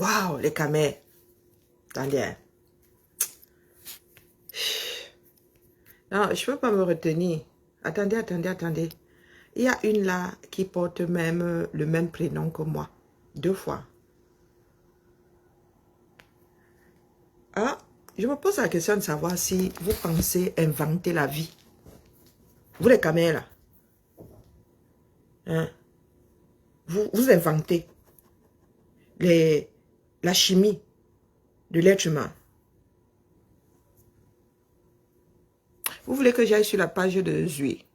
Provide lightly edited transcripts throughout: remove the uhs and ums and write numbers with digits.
Waouh, les camels. Attendez. Hein. Non, je ne peux pas me retenir. Attendez, attendez, attendez. Il y a une là qui porte même le même prénom que moi. 2 fois. Ah, je me pose la question de savoir si vous pensez inventer la vie. Vous les camels là. Hein? Vous inventez la chimie de l'être humain. Vous voulez que j'aille sur la page de Zui?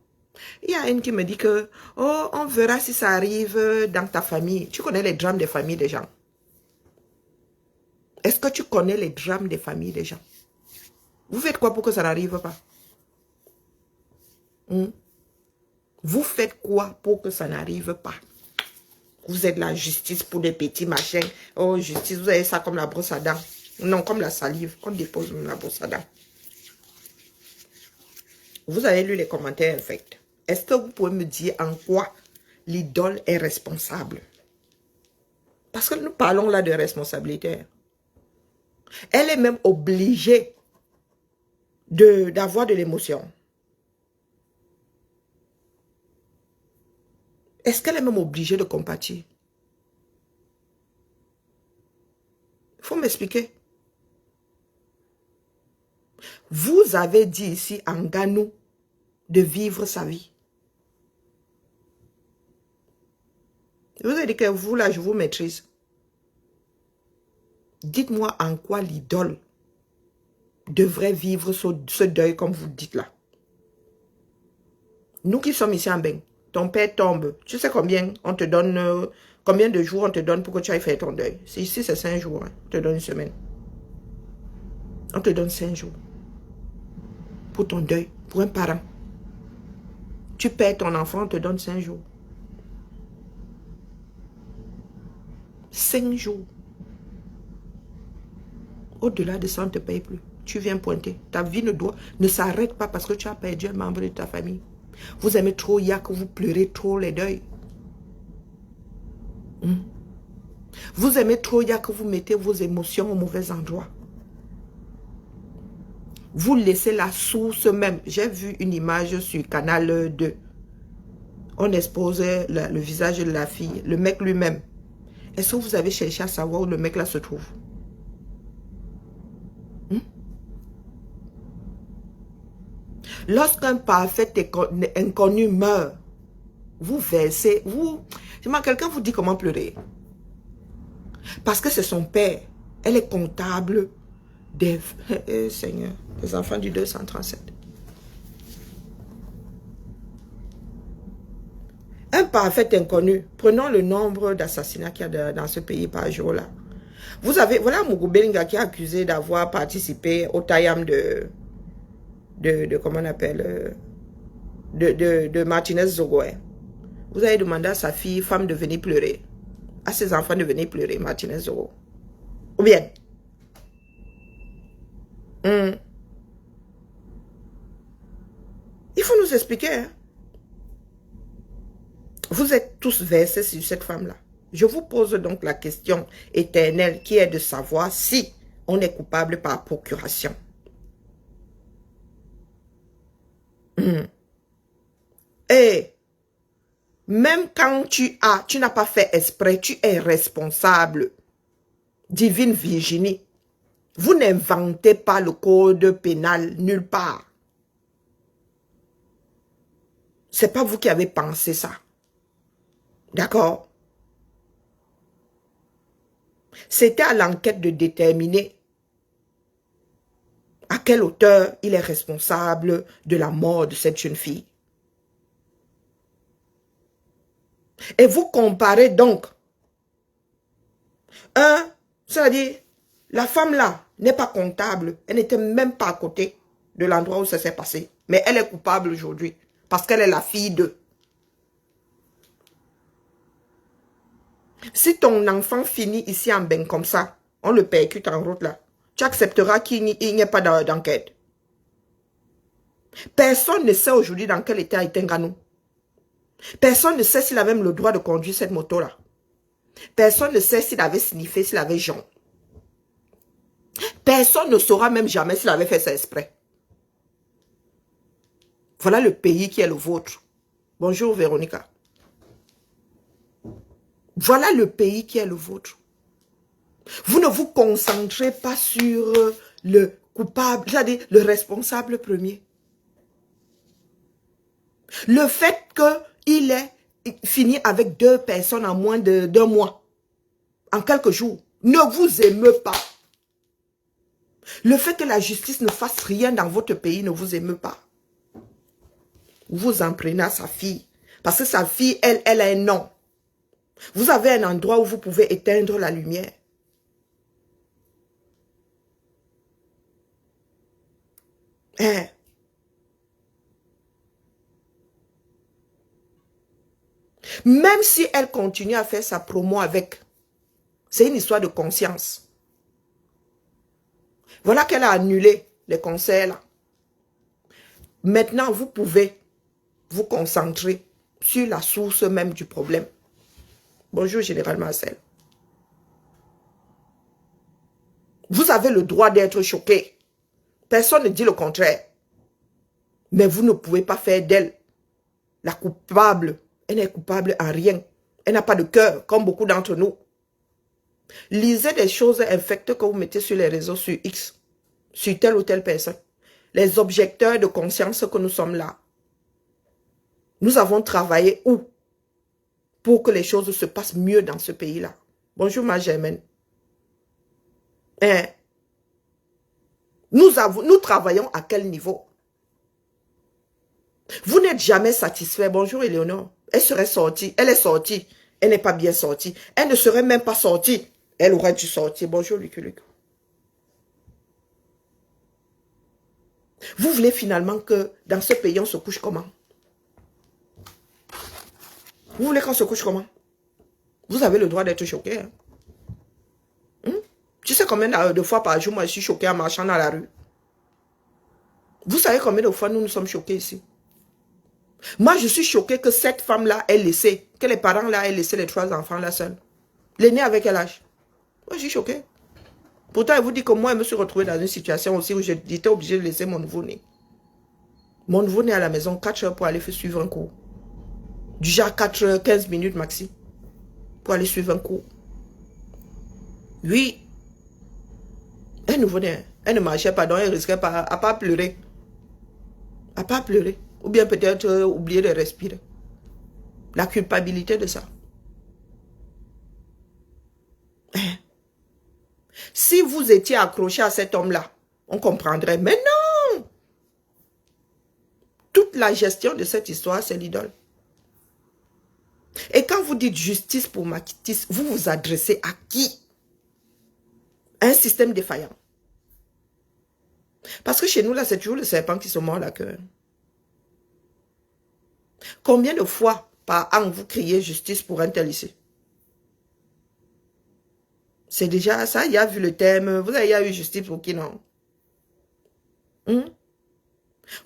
Il y a une qui me dit que, oh, on verra si ça arrive dans ta famille. Tu connais les drames des familles des gens? Est-ce que tu connais les drames des familles des gens? Vous faites quoi pour que ça n'arrive pas? Vous faites quoi pour que ça n'arrive pas? Vous êtes la justice pour des petits machins. Oh, justice, vous avez ça comme la brosse à dents. Non, comme la salive. On dépose la brosse à dents. Vous avez lu les commentaires infects. Est-ce que vous pouvez me dire en quoi l'idole est responsable? Parce que nous parlons là de responsabilité. Elle est même obligée d'avoir de l'émotion. Est-ce qu'elle est même obligée de compatir? Il faut m'expliquer. Vous avez dit ici en Ganou de vivre sa vie. Je vous ai dit que vous là, je vous maîtrise. Dites-moi en quoi l'idole devrait vivre ce deuil comme vous dites là. Nous qui sommes ici en Beng, ton père tombe. Tu sais combien on te donne, combien de jours on te donne pour que tu ailles faire ton deuil? Ici, c'est 5 jours. Hein. On te donne une semaine. On te donne 5 jours. Pour ton deuil, pour un parent. Tu perds ton enfant, on te donne 5 jours. 5 jours. Au-delà de ça, on ne te paye plus. Tu viens pointer. Ta vie ne s'arrête pas parce que tu as perdu un membre de ta famille. Vous aimez trop Yak, vous pleurez trop les deuils. Vous aimez trop Yak, vous mettez vos émotions au mauvais endroit. Vous laissez la source même. J'ai vu une image sur Canal 2. On exposait le visage de la fille, le mec lui-même. Est-ce que vous avez cherché à savoir où le mec là se trouve? Lorsqu'un parfait inconnu meurt, vous versez, quelqu'un vous dit comment pleurer. Parce que c'est son père. Elle est comptable des, Seigneur, des enfants du 237. Un parfait inconnu, prenons le nombre d'assassinats qu'il y a dans ce pays par jour là. Vous avez, voilà Mugubelinga qui est accusé d'avoir participé au Tayam de comment on appelle, de Martinez Zogoé. Vous avez demandé à sa fille, femme, de venir pleurer. À ses enfants de venir pleurer, Martinez Zogo. Ou bien. Il faut nous expliquer. Hein. Vous êtes tous versés sur cette femme-là. Je vous pose donc la question éternelle qui est de savoir si on est coupable par procuration. Et même quand tu n'as pas fait exprès, tu es responsable. Divine Virginie, vous n'inventez pas le code pénal nulle part. C'est pas vous qui avez pensé ça. D'accord? C'était à l'enquête de déterminer à quelle hauteur il est responsable de la mort de cette jeune fille. Et vous comparez donc. C'est-à-dire, la femme là n'est pas comptable. Elle n'était même pas à côté de l'endroit où ça s'est passé. Mais elle est coupable aujourd'hui. Parce qu'elle est la fille d'eux. Si ton enfant finit ici en bain comme ça, on le percute en route là, tu accepteras qu'il n'y ait pas d'enquête. Personne ne sait aujourd'hui dans quel état est Nganou. Personne ne sait s'il a même le droit de conduire cette moto là. Personne ne sait s'il avait sniffé, s'il avait jaune. Personne ne saura même jamais s'il avait fait ça exprès. Voilà le pays qui est le vôtre. Bonjour Véronica. Voilà le pays qui est le vôtre. Vous ne vous concentrez pas sur le coupable, c'est-à-dire le responsable premier. Le fait qu'il ait fini avec 2 personnes en moins d'un mois, en quelques jours, ne vous émeut pas. Le fait que la justice ne fasse rien dans votre pays ne vous émeut pas. Vous en prenez à sa fille. Parce que sa fille, elle a un nom. Vous avez un endroit où vous pouvez éteindre la lumière. Hein? Même si elle continue à faire sa promo avec, c'est une histoire de conscience. Voilà qu'elle a annulé les concerts là. Maintenant, vous pouvez vous concentrer sur la source même du problème. Bonjour, Général Marcel. Vous avez le droit d'être choqué. Personne ne dit le contraire. Mais vous ne pouvez pas faire d'elle la coupable. Elle n'est coupable en rien. Elle n'a pas de cœur, comme beaucoup d'entre nous. Lisez des choses infectes que vous mettez sur les réseaux, sur X, sur telle ou telle personne. Les objecteurs de conscience que nous sommes là. Nous avons travaillé où pour que les choses se passent mieux dans ce pays-là. Bonjour ma Germaine. Hein? Nous travaillons à quel niveau? Vous n'êtes jamais satisfait. Bonjour Éléonore. Elle serait sortie. Elle est sortie. Elle n'est pas bien sortie. Elle ne serait même pas sortie. Elle aurait dû sortir. Bonjour Luc. Vous voulez finalement que dans ce pays, on se couche comment? Vous voulez qu'on se couche comment? Vous avez le droit d'être choqué. Hein? Tu sais combien de fois par jour, moi, je suis choqué en marchant dans la rue? Vous savez combien de fois nous sommes choqués ici? Moi, je suis choqué que cette femme-là ait laissé, que les parents-là aient laissé les 3 enfants-là seuls. L'aîné avec quel âge? Moi, je suis choqué. Pourtant, elle vous dit que moi, je me suis retrouvée dans une situation aussi où j'étais obligée de laisser mon nouveau-né. Mon nouveau-né à la maison, 4 heures pour aller suivre un cours. Du genre 4 heures, 15 minutes maxi. Pour aller suivre un cours. Oui. Un nouveau-né, elle ne marchait pas, donc elle risquait pas, à pas pleurer. À pas pleurer. Ou bien peut-être oublier de respirer. La culpabilité de ça. Si vous étiez accroché à cet homme-là, on comprendrait. Mais non! Toute la gestion de cette histoire, c'est l'idole. Et quand vous dites justice pour Makitis, vous vous adressez à qui? Un système défaillant. Parce que chez nous, là, c'est toujours le serpent qui se mord la queue. Combien de fois par an vous criez justice pour un tel ici? C'est déjà ça, il y a vu le thème. Vous avez eu justice pour qui, non?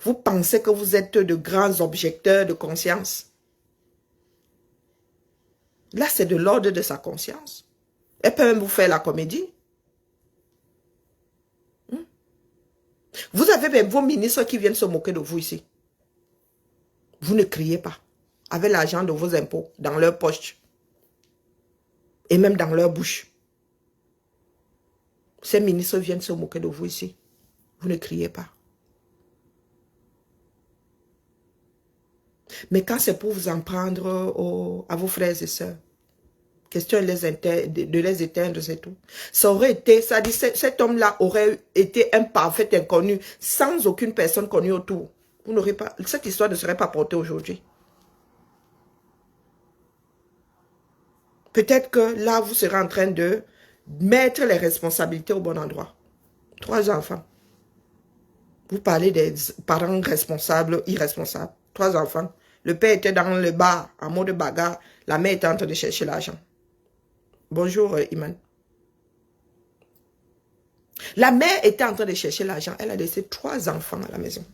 Vous pensez que vous êtes de grands objecteurs de conscience. Là, c'est de l'ordre de sa conscience. Elle peut même vous faire la comédie. Vous avez même vos ministres qui viennent se moquer de vous ici. Vous ne criez pas. Avec l'argent de vos impôts dans leur poche. Et même dans leur bouche. Ces ministres viennent se moquer de vous ici. Vous ne criez pas. Mais quand c'est pour vous en prendre à vos frères et sœurs, question de les éteindre, c'est tout. Ça aurait été, ça dit, cet homme-là aurait été un parfait inconnu, sans aucune personne connue autour. Vous n'aurez pas, cette histoire ne serait pas portée aujourd'hui. Peut-être que là, vous serez en train de mettre les responsabilités au bon endroit. 3 enfants. Vous parlez des parents responsables, irresponsables. 3 enfants. Le père était dans le bar, en mode bagarre. La mère était en train de chercher l'argent. Bonjour, Iman. La mère était en train de chercher l'argent. Elle a laissé 3 enfants à la maison.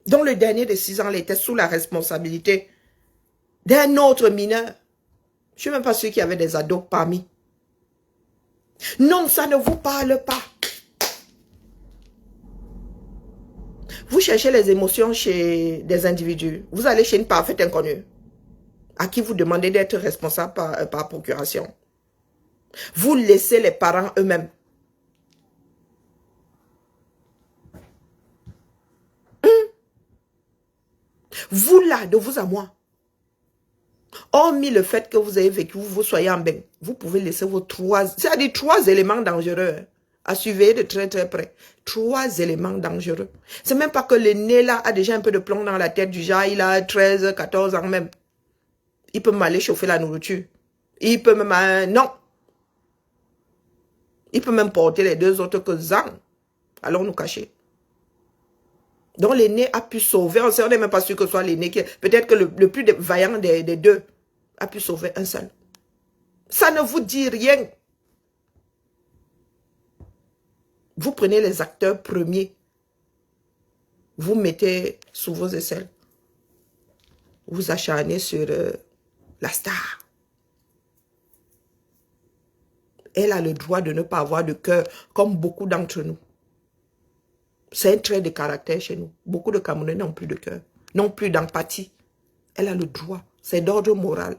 dont le dernier de 6 ans était sous la responsabilité d'un autre mineur. Je ne suis même pas sûr qu'il y avait des ados parmi. Non, ça ne vous parle pas. Vous cherchez les émotions chez des individus. Vous allez chez une parfaite inconnue à qui vous demandez d'être responsable par procuration. Vous laissez les parents eux-mêmes. Vous là, de vous à moi. Hormis le fait que vous avez vécu, vous soyez en bain, vous pouvez laisser vos c'est-à-dire 3 éléments dangereux à surveiller de très très près. 3 éléments dangereux. C'est même pas que le nez là a déjà un peu de plomb dans la tête du genre, il a 13, 14 ans même. Il peut m'aller chauffer la nourriture. Il peut même... non. Il peut même porter les 2 autres que Zang. Allons nous cacher. Donc l'aîné a pu sauver, on n'est même pas sûr que ce soit l'aîné qui est, peut-être que le plus vaillant des 2 a pu sauver un seul. Ça ne vous dit rien. Vous prenez les acteurs premiers, vous mettez sous vos aisselles, vous acharnez sur la star. Elle a le droit de ne pas avoir de cœur, comme beaucoup d'entre nous. C'est un trait de caractère chez nous. Beaucoup de Camerounais n'ont plus de cœur, n'ont plus d'empathie. Elle a le droit, c'est d'ordre moral.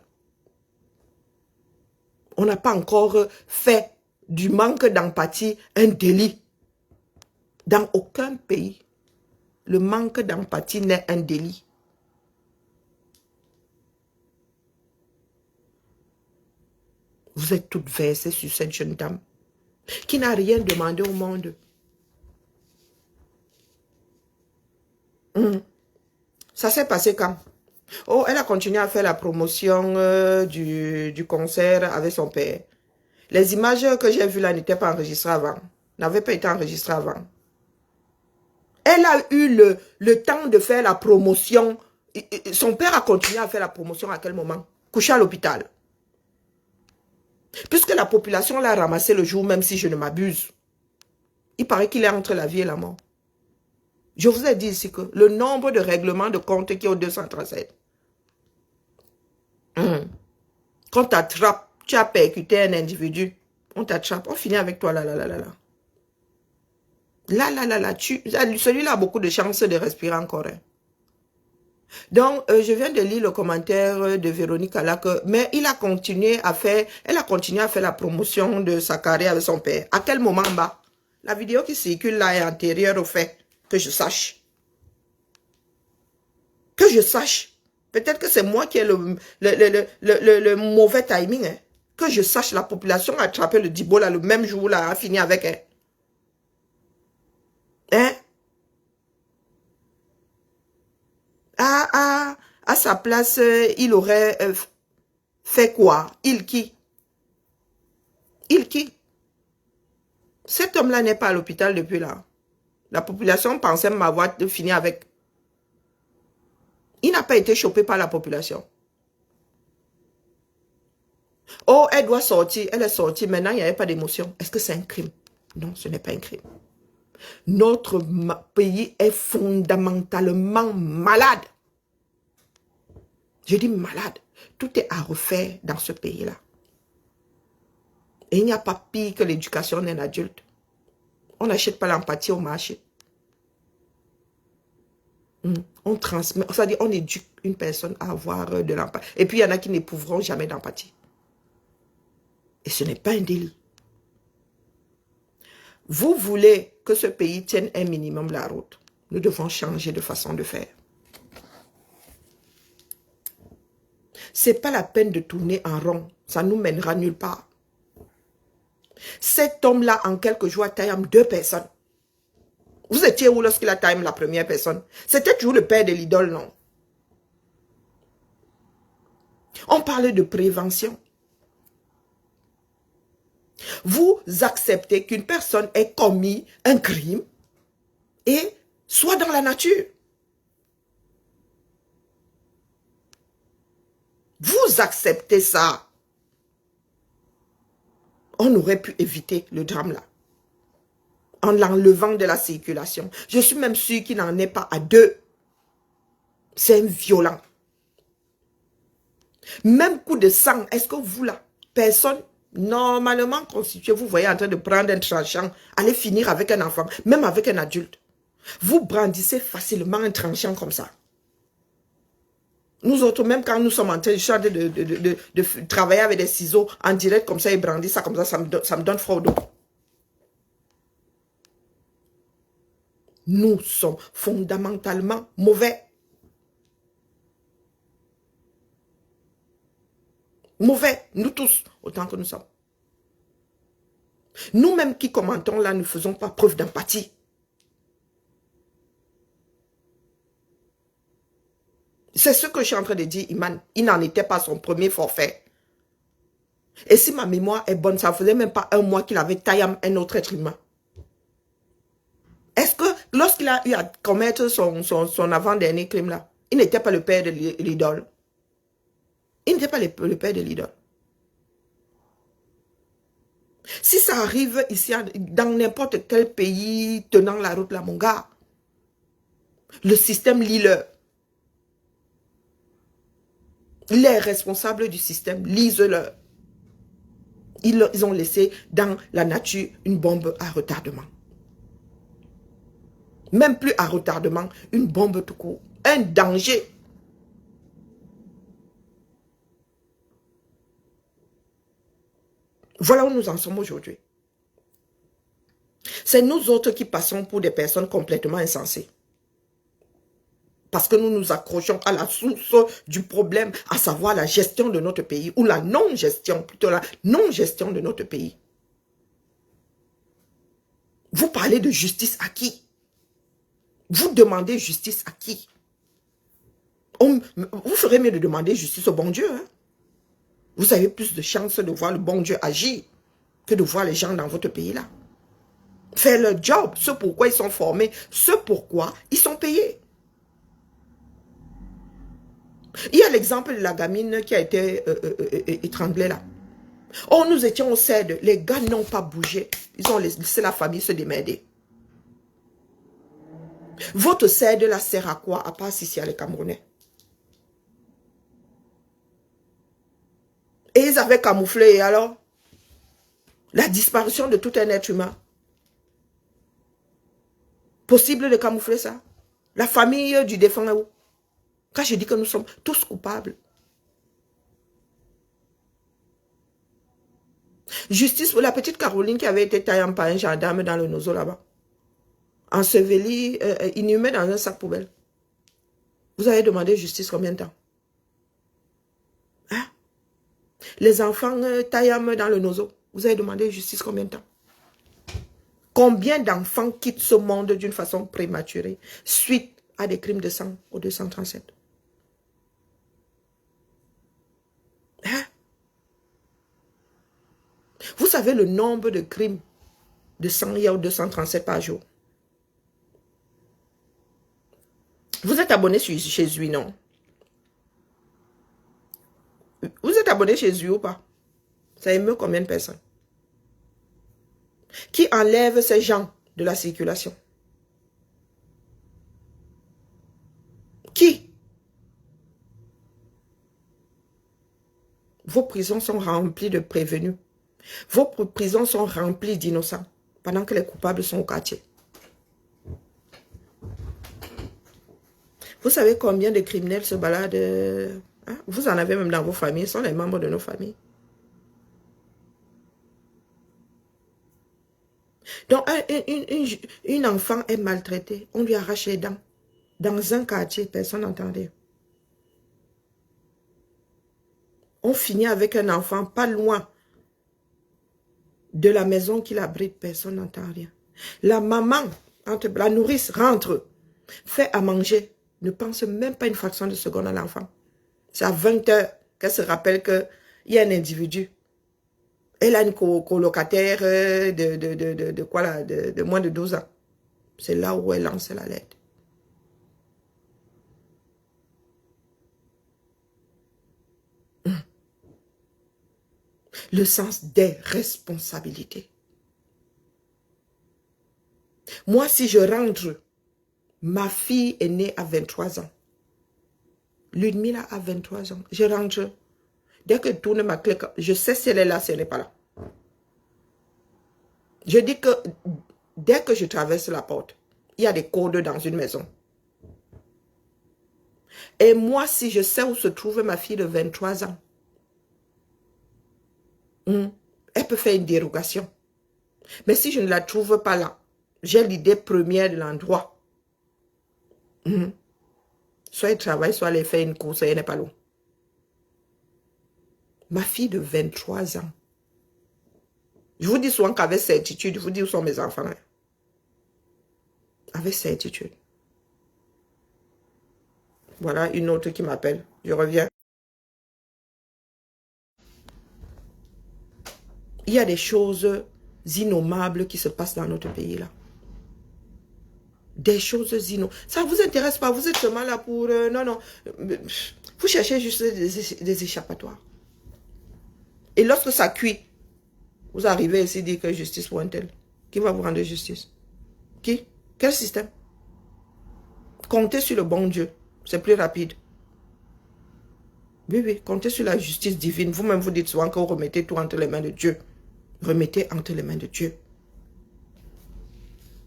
On n'a pas encore fait du manque d'empathie un délit. Dans aucun pays, le manque d'empathie n'est un délit. Vous êtes toutes versées sur cette jeune dame qui n'a rien demandé au monde. Ça s'est passé quand? Oh, elle a continué à faire la promotion du concert avec son père. Les images que j'ai vues là n'étaient pas enregistrées avant. N'avaient pas été enregistrées avant. Elle a eu le temps de faire la promotion. Son père a continué à faire la promotion à quel moment? Couché à l'hôpital. Puisque la population l'a ramassé le jour même, si je ne m'abuse. Il paraît qu'il est entre la vie et la mort. Je vous ai dit ici que le nombre de règlements de compte qui est au 237. Quand t'attrapes, tu as percuté un individu, on t'attrape, on finit avec toi là. Celui-là a beaucoup de chances de respirer encore. Hein. Donc, je viens de lire le commentaire de Véronique Alac, mais elle a continué à faire la promotion de sa carrière avec son père. À quel moment, bas? La vidéo qui circule là est antérieure au fait, que je sache. Que je sache. Peut-être que c'est moi qui ai le mauvais timing. Hein. Que je sache, la population a attrapé le Dibo là, le même jour là, a fini avec elle. Hein? À sa place, il aurait fait quoi? Il qui? Cet homme-là n'est pas à l'hôpital depuis là. La population pensait m'avoir fini avec. Il n'a pas été chopé par la population. Oh, elle doit sortir. Elle est sortie. Maintenant, il n'y avait pas d'émotion. Est-ce que c'est un crime? Non, ce n'est pas un crime. Notre pays est fondamentalement malade. Je dis malade. Tout est à refaire dans ce pays-là. Et il n'y a pas pire que l'éducation d'un adulte. On n'achète pas l'empathie au marché. On transmet, c'est-à-dire on éduque une personne à avoir de l'empathie. Et puis il y en a qui n'éprouveront jamais d'empathie. Et ce n'est pas un délit. Vous voulez que ce pays tienne un minimum la route. Nous devons changer de façon de faire. Ce n'est pas la peine de tourner en rond. Ça ne nous mènera nulle part. Cet homme-là, en quelques jours, a taillé 2 personnes. Vous étiez où lorsqu'il a taillé la première personne? C'était toujours le père de l'idole, non? On parle de prévention. Vous acceptez qu'une personne ait commis un crime et soit dans la nature. Vous acceptez ça. On aurait pu éviter le drame là. En l'enlevant de la circulation. Je suis même sûre qu'il n'en est pas à 2. C'est un violent. Même coup de sang, est-ce que vous là, personne normalement constituée, vous voyez en train de prendre un tranchant, aller finir avec un enfant, même avec un adulte. Vous brandissez facilement un tranchant comme ça. Nous autres, même quand nous sommes en train de travailler avec des ciseaux en direct comme ça et brandir ça comme ça me donne froid au dos. Nous sommes fondamentalement mauvais. Mauvais, nous tous, autant que nous sommes. Nous-mêmes qui commentons là, ne faisons pas preuve d'empathie. C'est ce que je suis en train de dire, Iman. Il n'en était pas son premier forfait. Et si ma mémoire est bonne, ça ne faisait même pas un mois qu'il avait taillé un autre être humain. Est-ce que lorsqu'il a eu à commettre son avant-dernier crime là, il n'était pas le père de l'idole? Il n'était pas le père de l'idole. Si ça arrive ici, dans n'importe quel pays tenant la route là, mon gars, le système lit-le. Les responsables du système, lisent-le. Ils ont laissé dans la nature une bombe à retardement. Même plus à retardement, une bombe tout court. Un danger. Voilà où nous en sommes aujourd'hui. C'est nous autres qui passons pour des personnes complètement insensées. Parce que nous nous accrochons à la source du problème, à savoir la gestion de notre pays, ou la non-gestion, plutôt la non-gestion de notre pays. Vous parlez de justice à qui? Vous demandez justice à qui? Vous ferez mieux de demander justice au bon Dieu. Hein? Vous avez plus de chances de voir le bon Dieu agir que de voir les gens dans votre pays là. Faire leur job, ce pourquoi ils sont formés, ce pourquoi ils sont payés. Il y a l'exemple de la gamine qui a été étranglée là. Oh, nous étions au CED, les gars n'ont pas bougé. Ils ont laissé la famille se démerder. Votre CED là sert à quoi, à part si c'est les Camerounais? Et ils avaient camouflé, et alors? La disparition de tout un être humain. Possible de camoufler ça? La famille du défunt est où? Quand je dis que nous sommes tous coupables. Justice pour la petite Caroline qui avait été taillée par un gendarme dans le Nozo là-bas. Ensevelie, inhumée dans un sac poubelle. Vous avez demandé justice combien de temps? Hein? Les enfants taillés dans le Nozo. Vous avez demandé justice combien de temps? Combien d'enfants quittent ce monde d'une façon prématurée suite à des crimes de sang au 237? Hein? Vous savez le nombre de crimes de sang il y a au 237 par jour? Vous êtes abonné chez lui, non? Vous êtes abonné chez lui ou pas? Ça émeut combien de personnes? Qui enlève ces gens de la circulation? Qui? Vos prisons sont remplies de prévenus. Vos prisons sont remplies d'innocents, pendant que les coupables sont au quartier. Vous savez combien de criminels se baladent? Hein? Vous en avez même dans vos familles, ce sont les membres de nos familles. Donc, une enfant est maltraitée, on lui arrache les dents. Dans un quartier, personne n'entendait. On finit avec un enfant pas loin de la maison qu'il abrite, personne n'entend rien. La maman, la nourrice rentre, fait à manger, ne pense même pas une fraction de seconde à l'enfant. C'est à 20 h qu'elle se rappelle qu'il y a un individu. Elle a une colocataire de quoi là, de moins de 12 ans. C'est là où elle lance la lettre. Le sens des responsabilités. Moi, si je rentre, ma fille est née à 23 ans. L'ennemi là a 23 ans. Je rentre. Dès que je tourne ma clé, je sais si elle est là, si elle n'est pas là. Je dis que dès que je traverse la porte, il y a des codes dans une maison. Et moi, si je sais où se trouve ma fille de 23 ans, elle peut faire une dérogation. Mais si je ne la trouve pas là, j'ai l'idée première de l'endroit. Soit elle travaille, soit elle fait une course et elle n'est pas loin. Ma fille de 23 ans. Je vous dis souvent qu'avec certitude, je vous dis où sont mes enfants. Avec certitude. Voilà une autre qui m'appelle. Je reviens. Il y a des choses innommables qui se passent dans notre pays là. Des choses innommables. Ça ne vous intéresse pas. Vous êtes seulement là pour... non, non. Vous cherchez juste des échappatoires. Et lorsque ça cuit, vous arrivez ici et dites que justice pour un tel. Qui va vous rendre justice? Qui? Quel système? Comptez sur le bon Dieu. C'est plus rapide. Oui, oui. Comptez sur la justice divine. Vous-même, vous dites souvent que vous remettez tout entre les mains de Dieu. Remettez entre les mains de Dieu.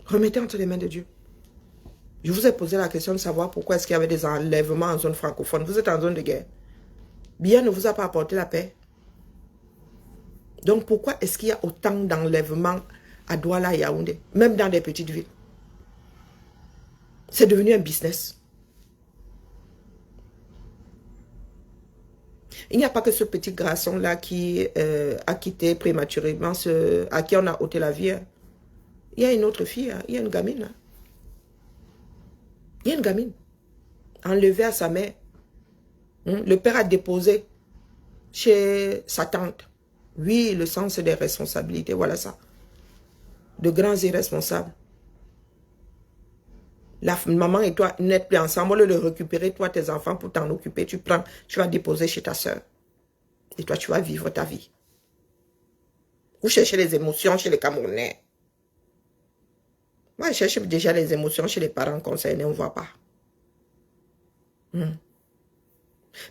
Remettez entre les mains de Dieu. Je vous ai posé la question de savoir pourquoi est-ce qu'il y avait des enlèvements en zone francophone. Vous êtes en zone de guerre. Bien ne vous a pas apporté la paix. Donc pourquoi est-ce qu'il y a autant d'enlèvements à Douala et Yaoundé, même dans des petites villes? C'est devenu un business. Il n'y a pas que ce petit garçon-là qui a quitté prématurément, à qui on a ôté la vie. Il y a une autre fille, il y a une gamine. Il y a une gamine, enlevée à sa mère. Le père a déposé chez sa tante. Oui, le sens des responsabilités, voilà ça. De grands irresponsables. La maman et toi n'êtes plus ensemble. Au lieu de récupérer toi tes enfants pour t'en occuper, tu prends, tu vas déposer chez ta soeur. Et toi, tu vas vivre ta vie. Vous cherchez les émotions chez les Camerounais. Moi, je cherche déjà les émotions chez les parents concernés, on ne voit pas.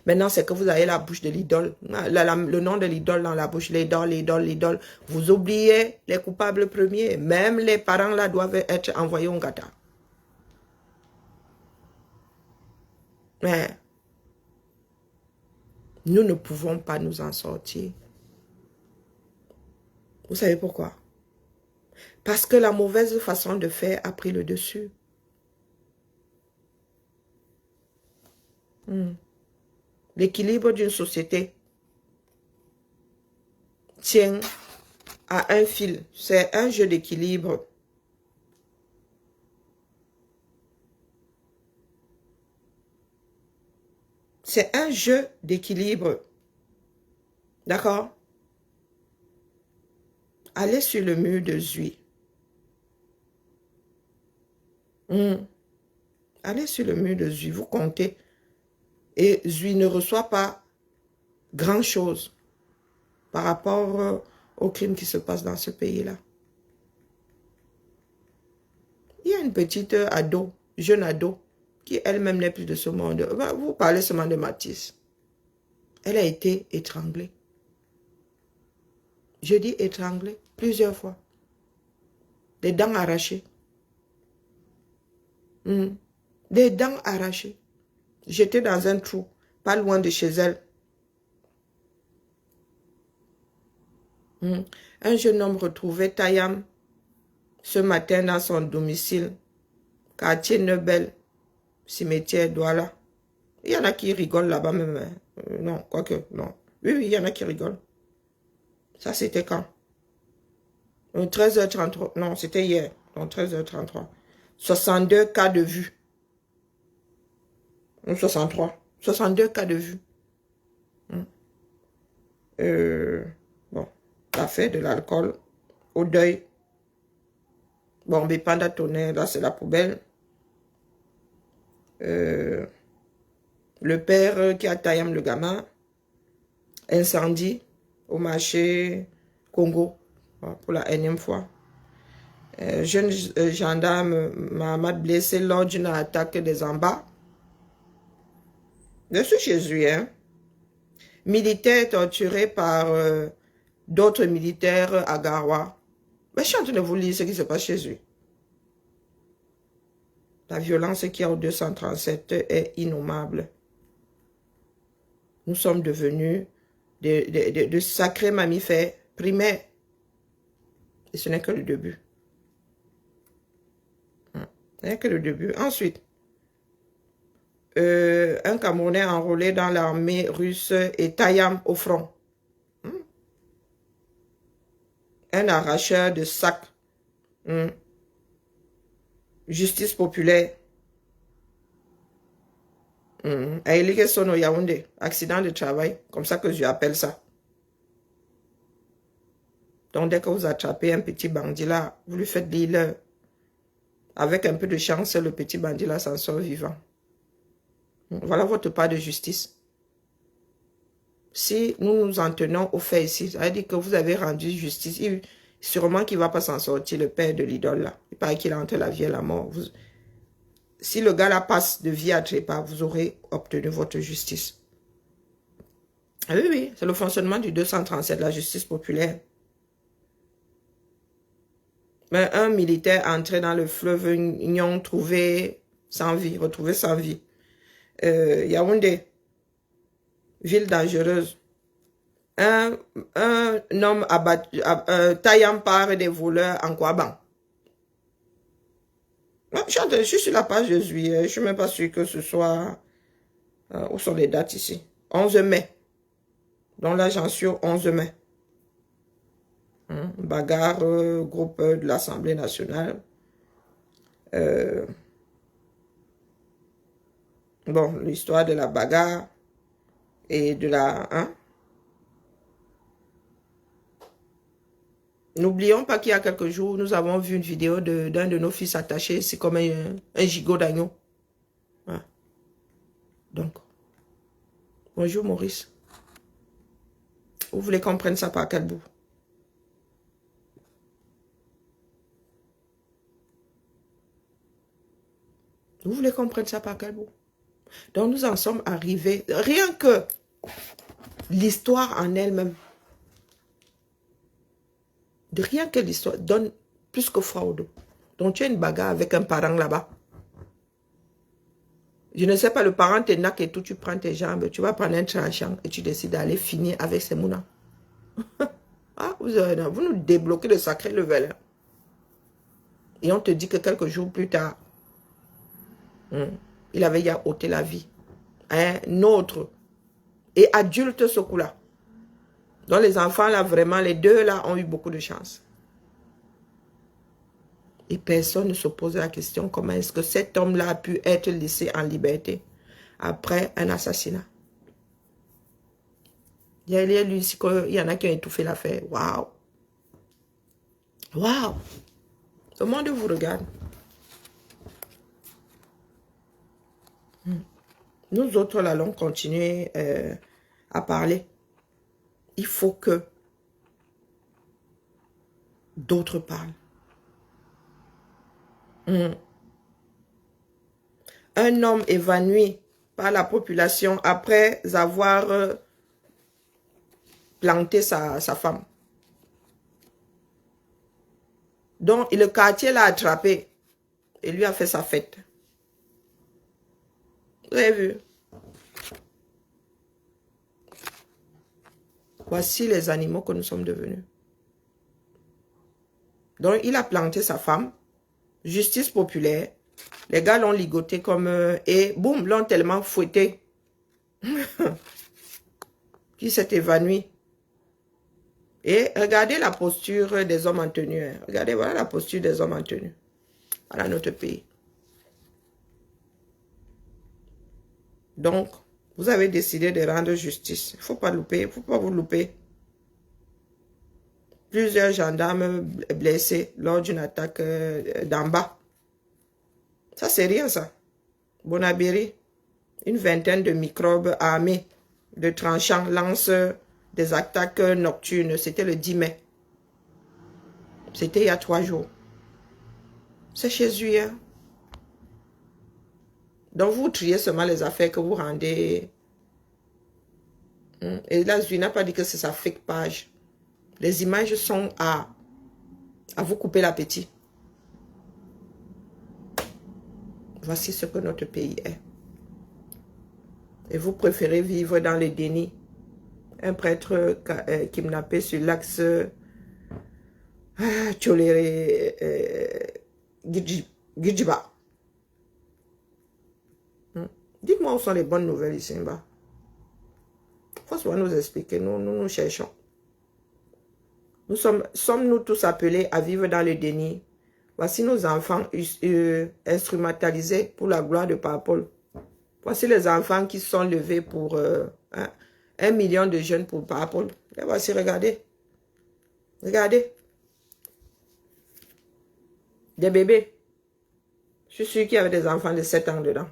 Maintenant, c'est que vous avez la bouche de l'idole. Le nom de l'idole dans la bouche, l'idole, l'idole, l'idole. Vous oubliez les coupables premiers. Même les parents là doivent être envoyés au gata. Mais nous ne pouvons pas nous en sortir. Vous savez pourquoi? Parce que la mauvaise façon de faire a pris le dessus. L'équilibre d'une société tient à un fil. C'est un jeu d'équilibre. C'est un jeu d'équilibre. D'accord? Allez sur le mur de Zui. Allez sur le mur de Zui, vous comptez. Et Zui ne reçoit pas grand-chose par rapport au crime qui se passe dans ce pays-là. Il y a une petite ado, jeune ado, qui elle-même n'est plus de ce monde. Vous parlez seulement de Matisse. Elle a été étranglée. Je dis étranglée plusieurs fois. Des dents arrachées. Des dents arrachées. J'étais dans un trou, pas loin de chez elle. Un jeune homme retrouvé Tayam ce matin dans son domicile, quartier Nebel, cimetière Douala. Il y en a qui rigolent là-bas même. Non, quoique, non. Oui, oui, il y en a qui rigolent. Ça, c'était quand? 13h33. Non, c'était hier. Donc, 13h33. 62 cas de vue. 63. 62 cas de vue. Bon, l'affaire de l'alcool au deuil. Bon, mais pendant tonnerre, là, c'est la poubelle. Le père qui a taillé le gamin. Incendie au marché Congo. Pour la énième fois. Jeune gendarme Mahamad blessé lors d'une attaque des embats. Je suis Jésus, hein. Militaire torturé par d'autres militaires à Garoua. Mais je suis en train de vous lire ce qui se passe chez lui. La violence qu'il y a au 237 est innommable. Nous sommes devenus de sacrés mammifères primaires. Et ce n'est que le début. Ce n'est que le début. Ensuite, un Camerounais enrôlé dans l'armée russe et Tayam au front. Un arracheur de sacs. Justice populaire. Aïlike Sono Yaoundé. Accident de travail. Comme ça que je appelle ça. Donc, dès que vous attrapez un petit bandit là, vous lui faites lire. Avec un peu de chance, le petit bandit là s'en sort vivant. Voilà votre part de justice. Si nous nous en tenons au fait ici, ça veut dire que vous avez rendu justice. Sûrement qu'il ne va pas s'en sortir, le père de l'idole là. Il paraît qu'il est entre la vie et la mort. Si le gars là passe de vie à trépas, vous aurez obtenu votre justice. Ah oui, oui, c'est le fonctionnement du 237, la justice populaire. Mais un militaire entré dans le fleuve Nyon, retrouvé sans vie. Yaoundé, ville dangereuse. Un homme abattu, taillant par des voleurs en Kouaban. Je suis sur la page de juillet. Je ne suis même pas sûr que ce soit... où sont les dates ici? 11 mai. Donc là, j'en suis au 11 mai. Bagarre, groupe de l'Assemblée nationale. Bon, l'histoire de la bagarre et de la... N'oublions pas qu'il y a quelques jours, nous avons vu une vidéo d'un de nos fils attaché ici comme un gigot d'agneau. Donc, bonjour Maurice. Vous voulez qu'on prenne ça par quel bout? Vous voulez qu'on prenne ça par quel bout? Donc, nous en sommes arrivés. Rien que l'histoire en elle-même. Rien que l'histoire donne plus que froid au dos. Donc, tu as une bagarre avec un parent là-bas. Je ne sais pas, le parent te naque et tout, tu prends tes jambes, tu vas prendre un tranchant et tu décides d'aller finir avec ces mounans. Vous nous débloquez le sacré level. Et on te dit que quelques jours plus tard, il avait déjà ôté la vie à un autre. Et adulte ce coup-là. Donc les enfants là, vraiment, les deux là ont eu beaucoup de chance. Et personne ne se pose la question comment est-ce que cet homme-là a pu être laissé en liberté après un assassinat. Il y a lui ici qu'il y en a qui ont étouffé l'affaire. Waouh! Waouh! Le monde vous regarde. Nous autres, là, allons continuer à parler. Il faut que d'autres parlent. Un homme évanoui par la population après avoir planté sa femme. Donc, le quartier l'a attrapé et lui a fait sa fête. Vous avez vu? Voici les animaux que nous sommes devenus. Donc, il a planté sa femme. Justice populaire. Les gars l'ont ligoté comme... et boum, l'ont tellement fouetté. Qui s'est évanoui. Et regardez la posture des hommes en tenue. Hein. Regardez, voilà la posture des hommes en tenue. Voilà notre pays. Donc, vous avez décidé de rendre justice. Il ne faut pas louper, il ne faut pas vous louper. Plusieurs gendarmes blessés lors d'une attaque d'en bas. Ça, c'est rien, ça. Bonabéry, une vingtaine de microbes armés de tranchants lancent des attaques nocturnes. C'était le 10 mai. C'était il y a 3 jours. C'est Jésus, hein. Donc, vous triez seulement les affaires que vous rendez Et là, je n'a pas dit que c'est sa fake page. Les images sont à vous couper l'appétit. Voici ce que notre pays est. Et vous préférez vivre dans le déni. Un prêtre kidnappé sur l'axe Tcholéré Gidjiba. Dites-moi où sont les bonnes nouvelles ici en bas. Faut nous expliquer. Nous cherchons. Sommes-nous tous appelés à vivre dans le déni? Voici nos enfants instrumentalisés pour la gloire de Papa Paul. Voici les enfants qui sont levés pour 1 million de jeunes pour Papa Paul. Et voici, regardez. Regardez. Des bébés. Je suis sûr qu'il y avait des enfants de 7 ans dedans.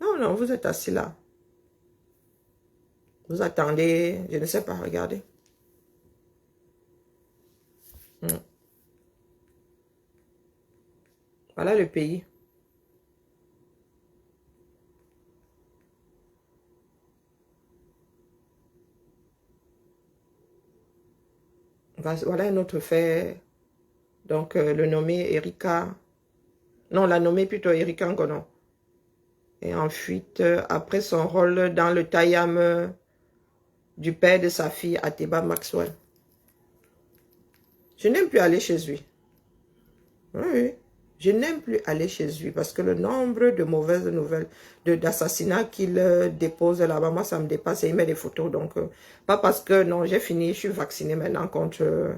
Non, vous êtes assis là. Vous attendez, je ne sais pas, regardez. Voilà le pays. Voilà un autre fait. Donc, le nommé Erika. Non, la nommée plutôt Erika Ngono. Et en fuite, après son rôle dans le Tayam du père de sa fille, Ateba Maxwell. Je n'aime plus aller chez lui. Oui. Je n'aime plus aller chez lui parce que le nombre de mauvaises nouvelles, d'assassinats qu'il dépose là-bas, moi ça me dépasse et il met des photos. Donc, pas parce que non, j'ai fini, je suis vacciné maintenant contre...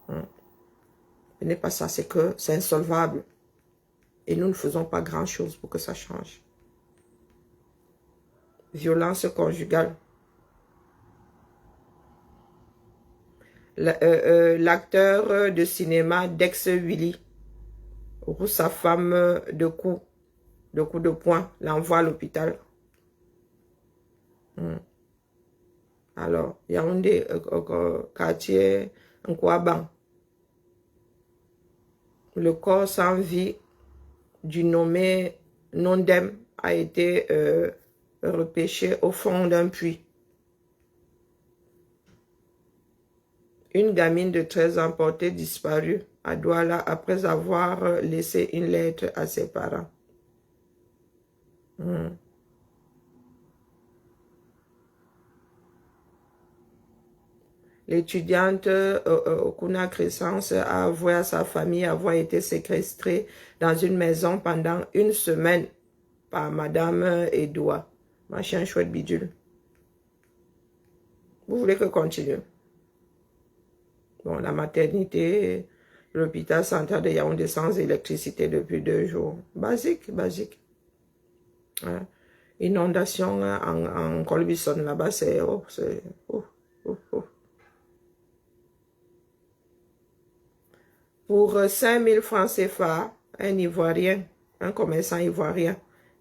Ce n'est pas ça, c'est que c'est insolvable. Et nous ne faisons pas grand-chose pour que ça change. Violence conjugale. L'acteur de cinéma Dex Willy, où sa femme de coups de poing, l'envoie à l'hôpital. Alors, Yaoundé, quartier Nkwabang. Le corps sans vie du nommé Nondem a été repêché au fond d'un puits. Une gamine de 13 ans portée disparue à Douala après avoir laissé une lettre à ses parents. L'étudiante Okuna Crescence a avoué à sa famille avoir été séquestrée dans une maison pendant 1 semaine par Madame Edoua. Machin chouette bidule. Vous voulez que continue? Bon, la maternité, l'hôpital central de Yaoundé sans électricité depuis 2 jours. Basique. Hein? Inondation en Colbison là-bas, c'est... Pour 5000 francs CFA, un Ivoirien, un commerçant ivoirien,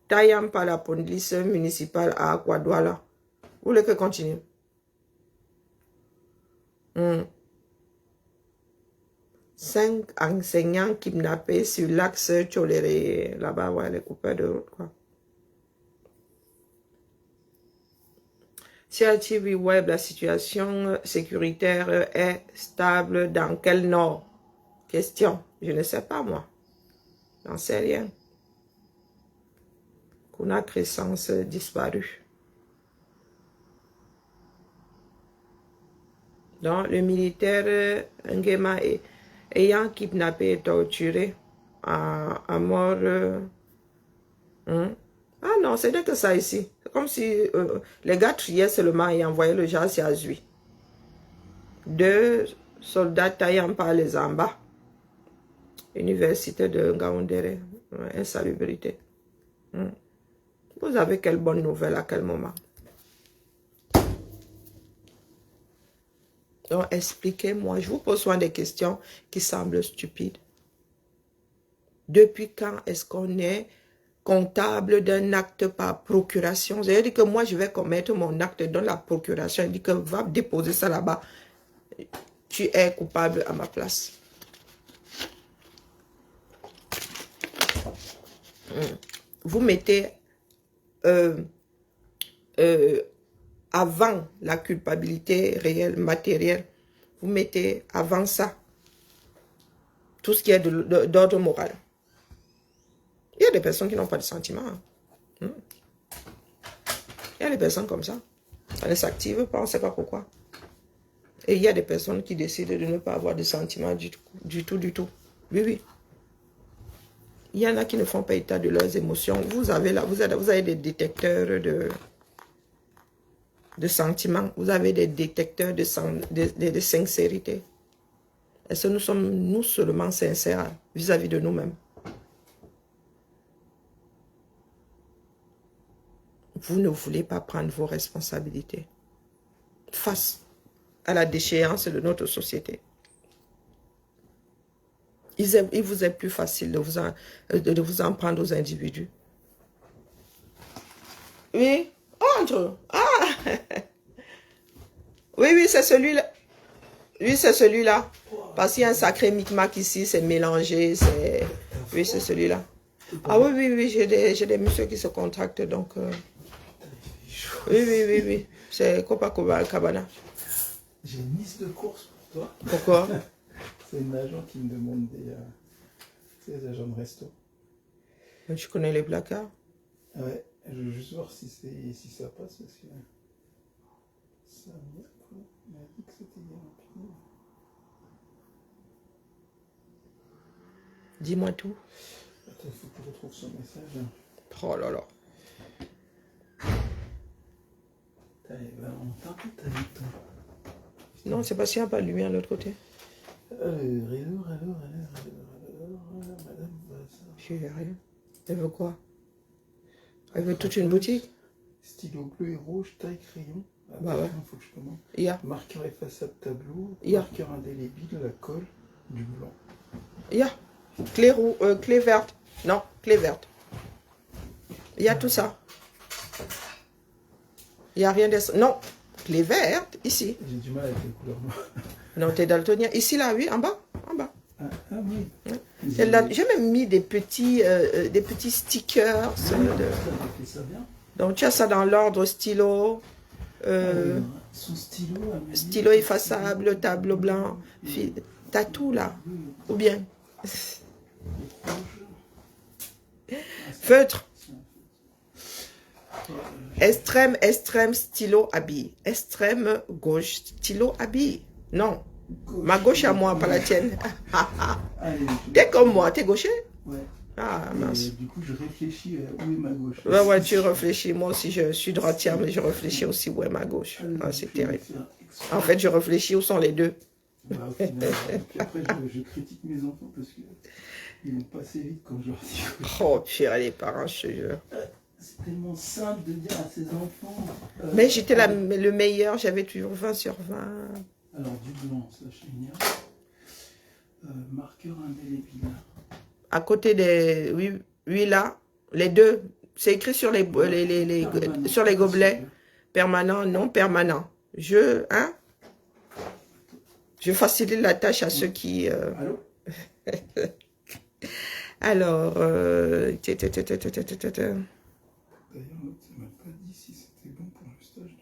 taillant par la police municipale à Akwadouala. Vous voulez que continue? 5 enseignants kidnappés sur l'axe Tcholéré. Là-bas, ouais, les coupeurs de route, quoi. CRTV Web, la situation sécuritaire est stable dans quel nord? Question, je ne sais pas moi. J'en sais rien. Kuna Crescence disparue. Donc, le militaire Ngema ayant kidnappé et torturé à mort. Ah non, c'est que ça ici. C'est comme si les gars triaient seulement et envoyaient le gaz à Zui. 2 soldats taillant par les embas. Université de Ngaoundéré. Insalubrité. Vous avez quelle bonne nouvelle à quel moment? Donc, expliquez-moi. Je vous pose souvent des questions qui semblent stupides. Depuis quand est-ce qu'on est comptable d'un acte par procuration? C'est-à-dire que moi, je vais commettre mon acte dans la procuration. Il dit que va déposer ça là-bas. Tu es coupable à ma place. Vous mettez avant la culpabilité réelle, matérielle. Vous mettez avant ça tout ce qui est d'ordre moral. Il y a des personnes qui n'ont pas de sentiments. Hein. Il y a des personnes comme ça. Ça ne s'active pas, on ne sait pas pourquoi. Et il y a des personnes qui décident de ne pas avoir de sentiments du tout. Oui, oui. Il y en a qui ne font pas état de leurs émotions. Vous avez des détecteurs de sentiments. Vous avez des détecteurs de sincérité. Est-ce que nous sommes, nous seulement, sincères vis-à-vis de nous-mêmes? Vous ne voulez pas prendre vos responsabilités face à la déchéance de notre société. Il vous est plus facile de vous en prendre aux individus. Oui, entre. Ah! Oui, oui, c'est celui-là. Oui, c'est celui-là. Parce qu'il y a un sacré micmac ici, c'est mélangé. Oui, c'est celui-là. Ah oui, oui, oui, j'ai des messieurs qui se contractent, donc... Oui, oui, oui, oui. C'est Copacabana. J'ai une liste de courses pour toi. Pourquoi? C'est une agent qui me demande des agents de resto. Mais tu connais les placards? Ouais, je veux juste voir si ça passe parce que ça m'a dit que c'était bien rapide. Dis-moi tout. Attends, il faut que je retrouve son message. Oh là là. On t'a ta vie, toi. Non, c'est parce qu'il n'y a pas de lumière de l'autre côté. Alors, madame. Je n'ai rien. Elle veut quoi? Elle veut toute une boutique? Stylo bleu et rouge, taille crayon. Bah ouais. Il faut que je commande. Il y a. Marqueur effaçable tableau. Il y a. Marqueur indélébile, la colle, du blanc. Il y a. Clé verte. Non, clé verte. Il y a tout ça. Il n'y a rien de... Non, clé verte, ici. J'ai du mal avec les couleurs noires. Non, t'es daltonien. Ici, là, oui, en bas. En bas. Ah oui. Ouais. J'ai même mis des petits stickers. Ça bien. Donc, tu as ça dans l'ordre stylo. Son stylo. Stylo effaçable, tableau blanc. T'as tout, là. Ou bien... Feutre. Extrême, stylo, habille. Extrême gauche, stylo, habille. Non. Ma gauche à moi, pas la tienne. T'es comme moi, t'es gaucher? Ouais. Ah, mince. Du coup, je réfléchis où est ma gauche. Ouais, tu réfléchis. Moi aussi, je suis droitière, mais je réfléchis aussi où est ma gauche. Ah, c'est terrible. En fait, je réfléchis où sont les deux. Bah, au final, après, je critique mes enfants parce qu'ils vont passer vite quand je leur dis. Oh, pire, les parents, je te jure. C'est tellement simple de dire à ses enfants. Mais j'étais le meilleur, j'avais toujours 20 sur 20. Alors, du blanc, ça, génial. Marqueur indélébile. À côté des... Oui, là, les deux. C'est écrit sur les gobelets. Permanent, non permanent. Je facilite la tâche à ceux qui... Allô? Alors... D'ailleurs, l'autre, ça m'a pas dit si c'était bon pour le stage de...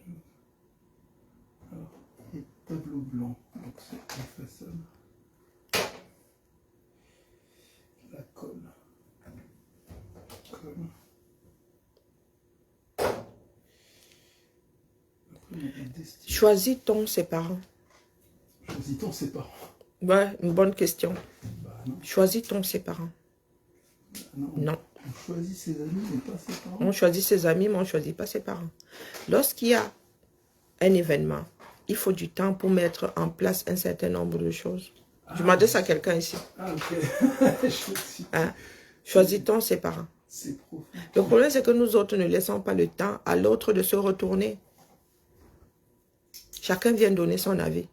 Alors, et tableau blanc, donc c'est effaçable. La colle. Choisis ton séparant. Choisis ton séparant. Ouais, une bonne question. Bah non. Choisis ton séparant. Bah non. Non. On choisit ses amis, mais pas ses parents. On choisit ses amis, mais on ne choisit pas ses parents. Lorsqu'il y a un événement, il faut du temps pour mettre en place un certain nombre de choses. Je m'adresse à quelqu'un ici. Ah, ok. Hein? Choisis ton séparant. C'est profond. Le problème, c'est que nous autres ne laissons pas le temps à l'autre de se retourner. Chacun vient donner son avis.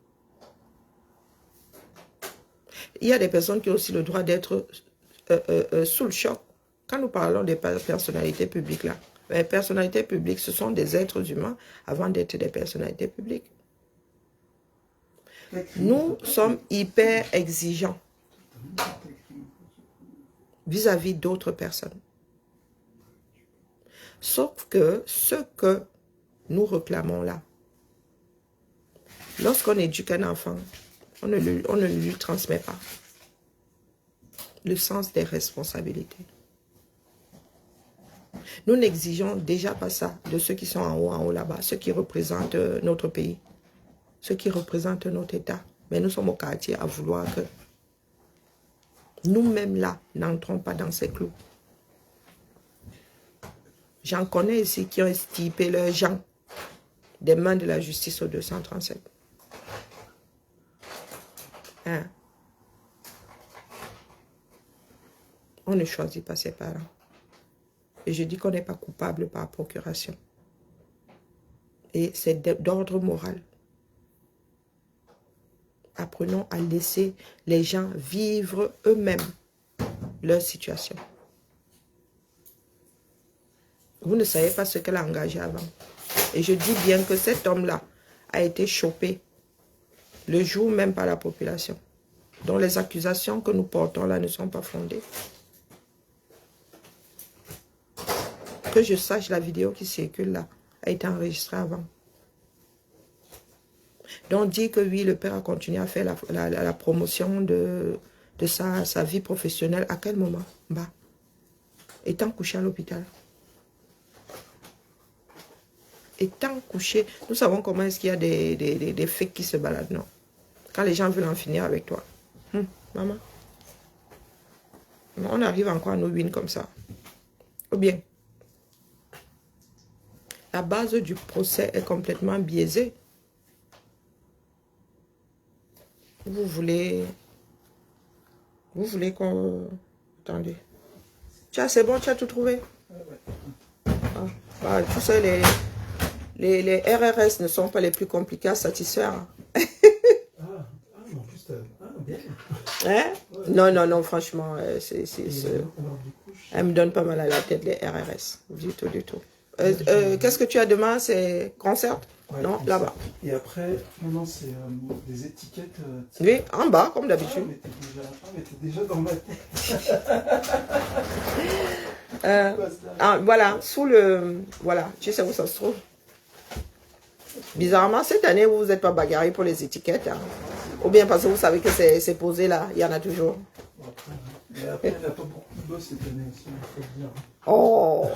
Il y a des personnes qui ont aussi le droit d'être sous le choc. Quand nous parlons des personnalités publiques, là, les personnalités publiques, ce sont des êtres humains avant d'être des personnalités publiques. Nous sommes hyper exigeants vis-à-vis d'autres personnes. Sauf que ce que nous réclamons là. Lorsqu'on éduque un enfant, on ne lui transmet pas le sens des responsabilités. Nous n'exigeons déjà pas ça de ceux qui sont en haut là-bas, ceux qui représentent notre pays, ceux qui représentent notre État. Mais nous sommes au quartier à vouloir que nous-mêmes là, n'entrons pas dans ces clous. J'en connais ici qui ont estipé leurs gens des mains de la justice au 237. Hein? On ne choisit pas ses parents. Et je dis qu'on n'est pas coupable par procuration. Et c'est d'ordre moral. Apprenons à laisser les gens vivre eux-mêmes leur situation. Vous ne savez pas ce qu'elle a engagé avant. Et je dis bien que cet homme-là a été chopé le jour même par la population, dont les accusations que nous portons là ne sont pas fondées. Que je sache, la vidéo qui circule là a été enregistrée avant. Donc, dire que oui, le père a continué à faire la promotion de sa vie professionnelle. À quel moment? Bah, étant couché à l'hôpital. Étant couché, nous savons comment est-ce qu'il y a des fakes qui se baladent, non? Quand les gens veulent en finir avec toi. Maman. On arrive encore à nos wins comme ça. Ou bien, la base du procès est complètement biaisée. Vous voulez qu'on... Attendez. Tiens, c'est bon, tu as tout trouvé? Ah, bah, tu sais, les RRS ne sont pas les plus compliqués à satisfaire. En plus, bien. Hein? Ouais. Non, franchement, elle me donne pas mal à la tête, les RRS. Du tout. Qu'est-ce que tu as demain? C'est concert? Ouais, non, là-bas. Et après, non, c'est des étiquettes. Oui, en bas, comme d'habitude. Mais t'es déjà dans ma tête. Voilà, sous le... Voilà, tu sais où ça se trouve. Bizarrement, cette année, vous n'êtes pas bagarré pour les étiquettes. Hein. Ou bien parce que vous savez que c'est posé là, il y en a toujours. Mais après, il n'y a pas beaucoup de boss cette année aussi, il faut le dire. Oh,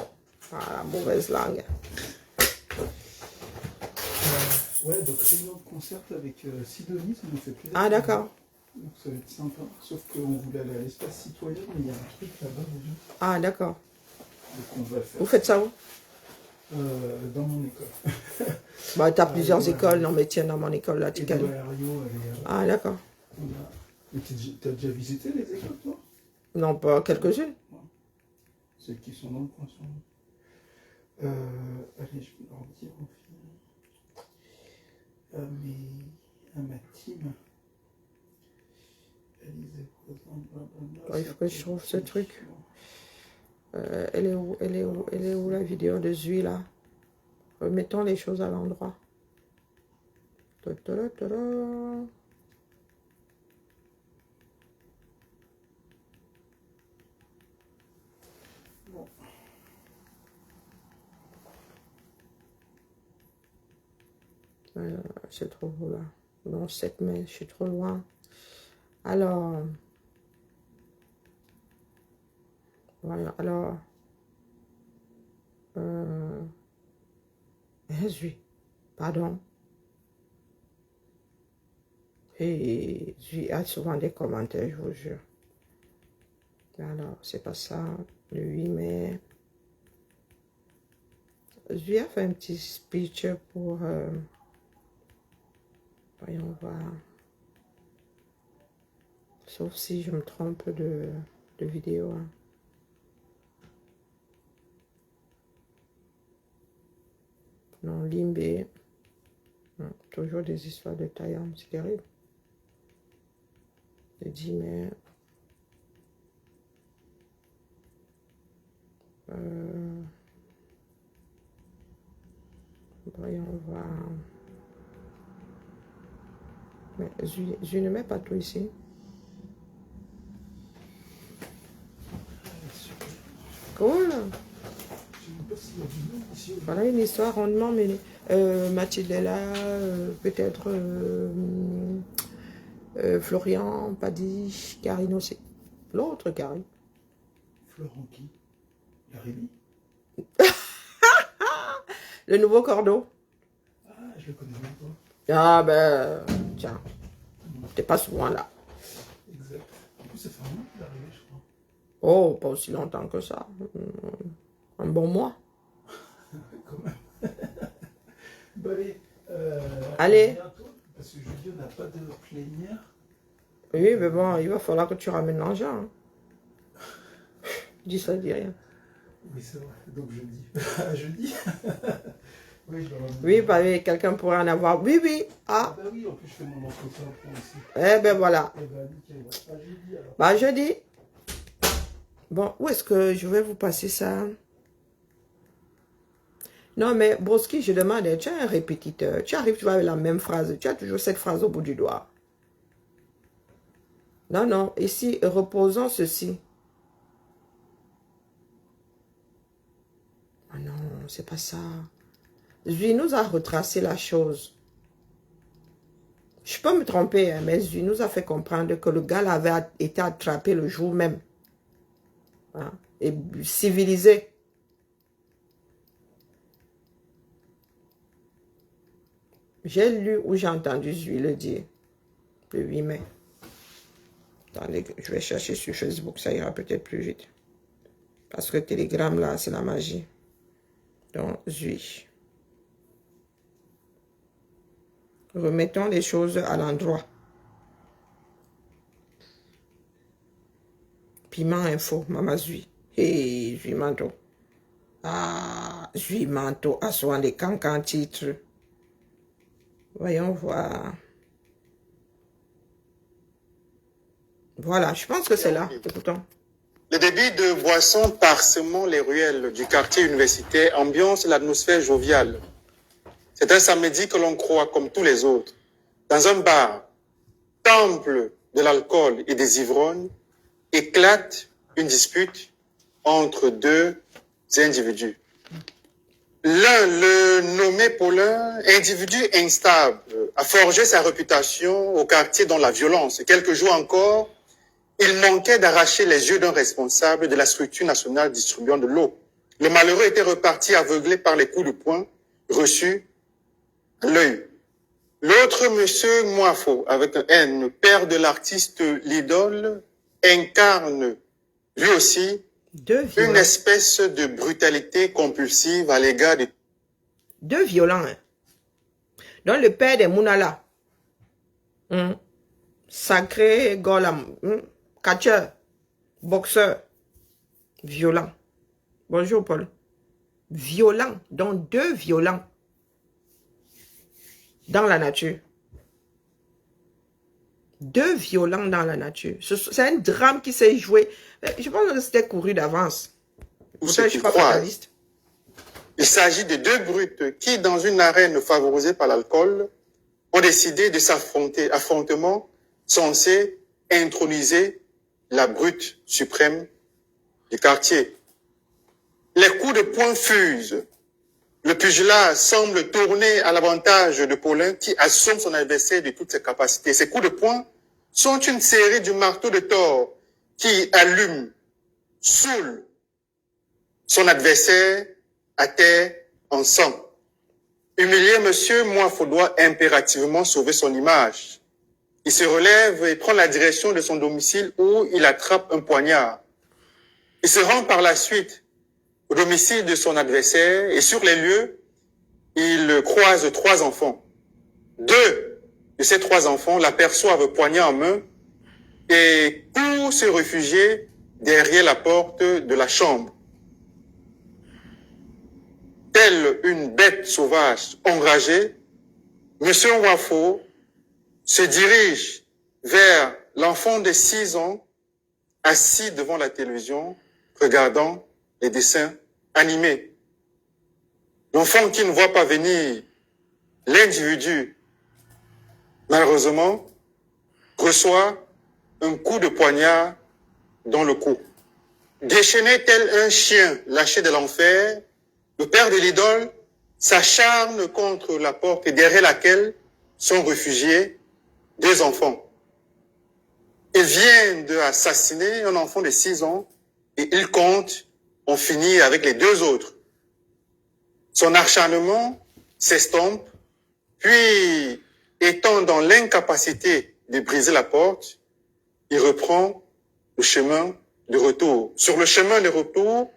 la mauvaise langue. Ouais, donc réunion de concert avec Sidonie, ça nous fait plaisir. Ah, d'accord. Donc ça va être sympa. Sauf qu'on voulait aller à l'espace citoyen, mais il y a un truc là-bas déjà. Ah, d'accord. Donc on va faire. Vous faites ça où? Dans mon école. Bah, tu as plusieurs écoles. Non, mais tiens, dans mon école, là, tu gagnes. Ah, d'accord. Mais tu as déjà visité les écoles, toi? Non, pas quelques-unes. Celles qui sont dans le coin. Allez, je vais leur dire aux filles. À ma team. Il faut que je trouve ce truc. Elle est où la vidéo de Zui là? Remettons les choses à l'endroit. C'est trop beau là. Non, 7 mai, je suis trop loin. Alors, voilà, alors, Zui, pardon. Et Zui a souvent des commentaires, je vous jure. Alors, c'est pas ça, le 8 mai. Zui a fait un petit speech pour... voyons voir. Sauf si je me trompe de vidéo. Hein. Non, Limbé. Non, toujours des histoires de Tayam, c'est terrible. Le 10 mai. Voyons voir. Mais je ne mets pas tout ici. Cool. pas s'il y a du monde ici. Voilà une histoire rondement menée. Mathilde est là, peut-être Florian, Paddy, Karine aussi. L'autre Karine. Florent qui? La Rémi? Le nouveau cordeau. Ah, je le connais même pas. Ah ben, tiens, t'es pas souvent là. Exact. En plus, ça fait un mois qu'il est arrivé, je crois. Oh, pas aussi longtemps que ça. Un bon mois. Quand même. Bon, allez. Allez. Bientôt, parce que jeudi, on n'a pas de plénière. Oui, mais bon, il va falloir que tu ramènes l'argent. Hein. Dis ça, dis rien. Oui, c'est vrai. Donc jeudi. Jeudi. Oui, je dois ramener. Oui, bah oui, quelqu'un pourrait en avoir. Oui, oui. Ah. Ah, bah oui, en plus, je fais mon entretien pour ici. Eh ben voilà. Eh ben, nickel. Ouais. Ah, jeudi alors. Bah, jeudi. Bon, où est-ce que je vais vous passer ça? Non, mais Broski, je demande, tu as un répétiteur. Tu arrives, tu vois, avec la même phrase. Tu as toujours cette phrase au bout du doigt. Non, non. Ici, reposons ceci. Ah non, c'est pas ça. Zui nous a retracé la chose. Je peux me tromper, hein, mais Zui nous a fait comprendre que le gars avait été attrapé le jour même. Hein, et civilisé. J'ai lu ou j'ai entendu Zui le dire. Le 8 mai. Attendez, je vais chercher sur Facebook, ça ira peut-être plus vite. Parce que Telegram, là, c'est la magie. Donc, Zui. Remettons les choses à l'endroit. Piment info, Mama Zui. Hey, Zui Manto. Ah, Zui Manto, à soin des cancans titres. Voyons voir. Voilà, je pense que c'est là. Écoutons. Le débit de boissons parsemant les ruelles du quartier universitaire ambiance l'atmosphère joviale. C'est un samedi que l'on croit comme tous les autres. Dans un bar, temple de l'alcool et des ivrognes, éclate une dispute entre deux individus. L'un, le nommé Paulin, individu instable, a forgé sa réputation au quartier dans la violence. Quelques jours encore, il manquait d'arracher les yeux d'un responsable de la structure nationale distribuant de l'eau. Le malheureux était reparti aveuglé par les coups de poing reçus à l'œil. L'autre, monsieur Moifo, avec un N, père de l'artiste l'idole, incarne lui aussi une espèce de brutalité compulsive à l'égard de... Deux violents. Hein. Donc le père des Mounala. Sacré Golam. Catcheur. Boxeur. Violent. Bonjour Paul. Violent. Donc deux violents. Dans la nature. Deux violents dans la nature. C'est un drame qui s'est joué. Je pense que c'était couru d'avance. Pourtant, je suis pas fataliste. Il s'agit de deux brutes qui, dans une arène favorisée par l'alcool, ont décidé de s'affronter. Affrontement censé introniser la brute suprême du quartier. Les coups de poing fusent. Le pugilat semble tourner à l'avantage de Paulin qui assomme son adversaire de toutes ses capacités. Ces coups de poing sont une série du marteau de Thor qui allume, saoule son adversaire à terre en sang. Humilié, monsieur Moifo doit impérativement sauver son image. Il se relève et prend la direction de son domicile où il attrape un poignard. Il se rend par la suite au domicile de son adversaire et sur les lieux, il croise trois enfants. Deux de ces trois enfants l'aperçoivent poignard en main et courent se réfugier derrière la porte de la chambre. Telle une bête sauvage enragée, monsieur Wafo se dirige vers l'enfant de 6 ans assis devant la télévision, regardant les dessins animés. L'enfant qui ne voit pas venir l'individu, malheureusement, reçoit un coup de poignard dans le cou. Déchaîné tel un chien lâché de l'enfer, Le père de l'idole s'acharne contre la porte derrière laquelle sont réfugiés 2 enfants. Il vient d'assassiner un enfant de 6 ans et il compte en finir avec les 2 autres. Son acharnement s'estompe, puis, étant dans l'incapacité de briser la porte, il reprend le chemin de retour. Sur le chemin de retour,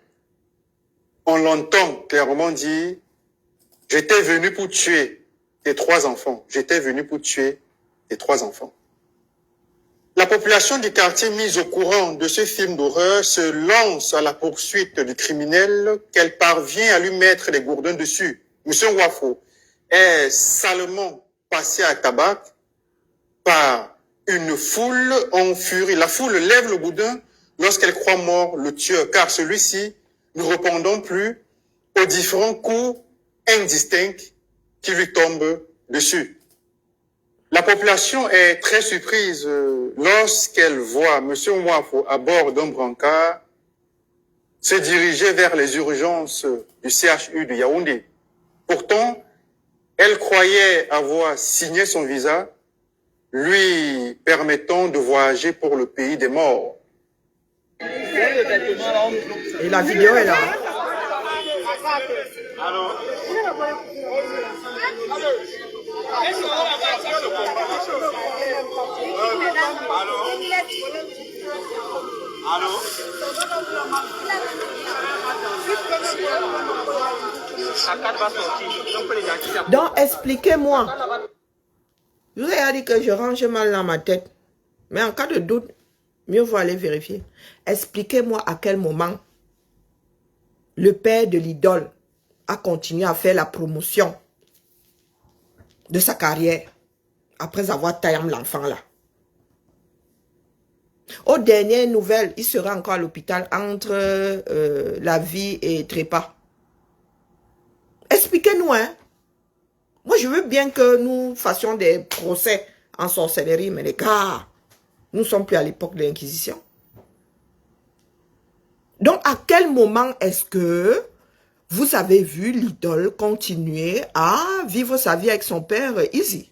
on l'entend clairement dire « J'étais venu pour tuer tes 3 enfants. J'étais venu pour tuer tes 3 enfants. » La population du quartier mise au courant de ce film d'horreur se lance à la poursuite du criminel qu'elle parvient à lui mettre les gourdins dessus. Monsieur Wafo est salement passé à tabac par une foule en furie. La foule lève le gourdin lorsqu'elle croit mort le tueur, car celui-ci ne répondant plus aux différents coups indistincts qui lui tombent dessus. La population est très surprise lorsqu'elle voit M. Mwafo à bord d'un brancard se diriger vers les urgences du CHU de Yaoundé. Pourtant, elle croyait avoir signé son visa, lui permettant de voyager pour le pays des morts. Et la vidéo est là. Donc, expliquez-moi. Je vous ai dit que je range mal dans ma tête. Mais en cas de doute, mieux vaut aller vérifier. Expliquez-moi à quel moment le père de l'idole a continué à faire la promotion de sa carrière après avoir taillé l'enfant là. Aux dernières nouvelles, il sera encore à l'hôpital entre la vie et trépas. Expliquez-nous, hein. Moi, je veux bien que nous fassions des procès en sorcellerie, mais les gars, nous ne sommes plus à l'époque de l'Inquisition. Donc, à quel moment est-ce que vous avez vu l'idole continuer à vivre sa vie avec son père Easy?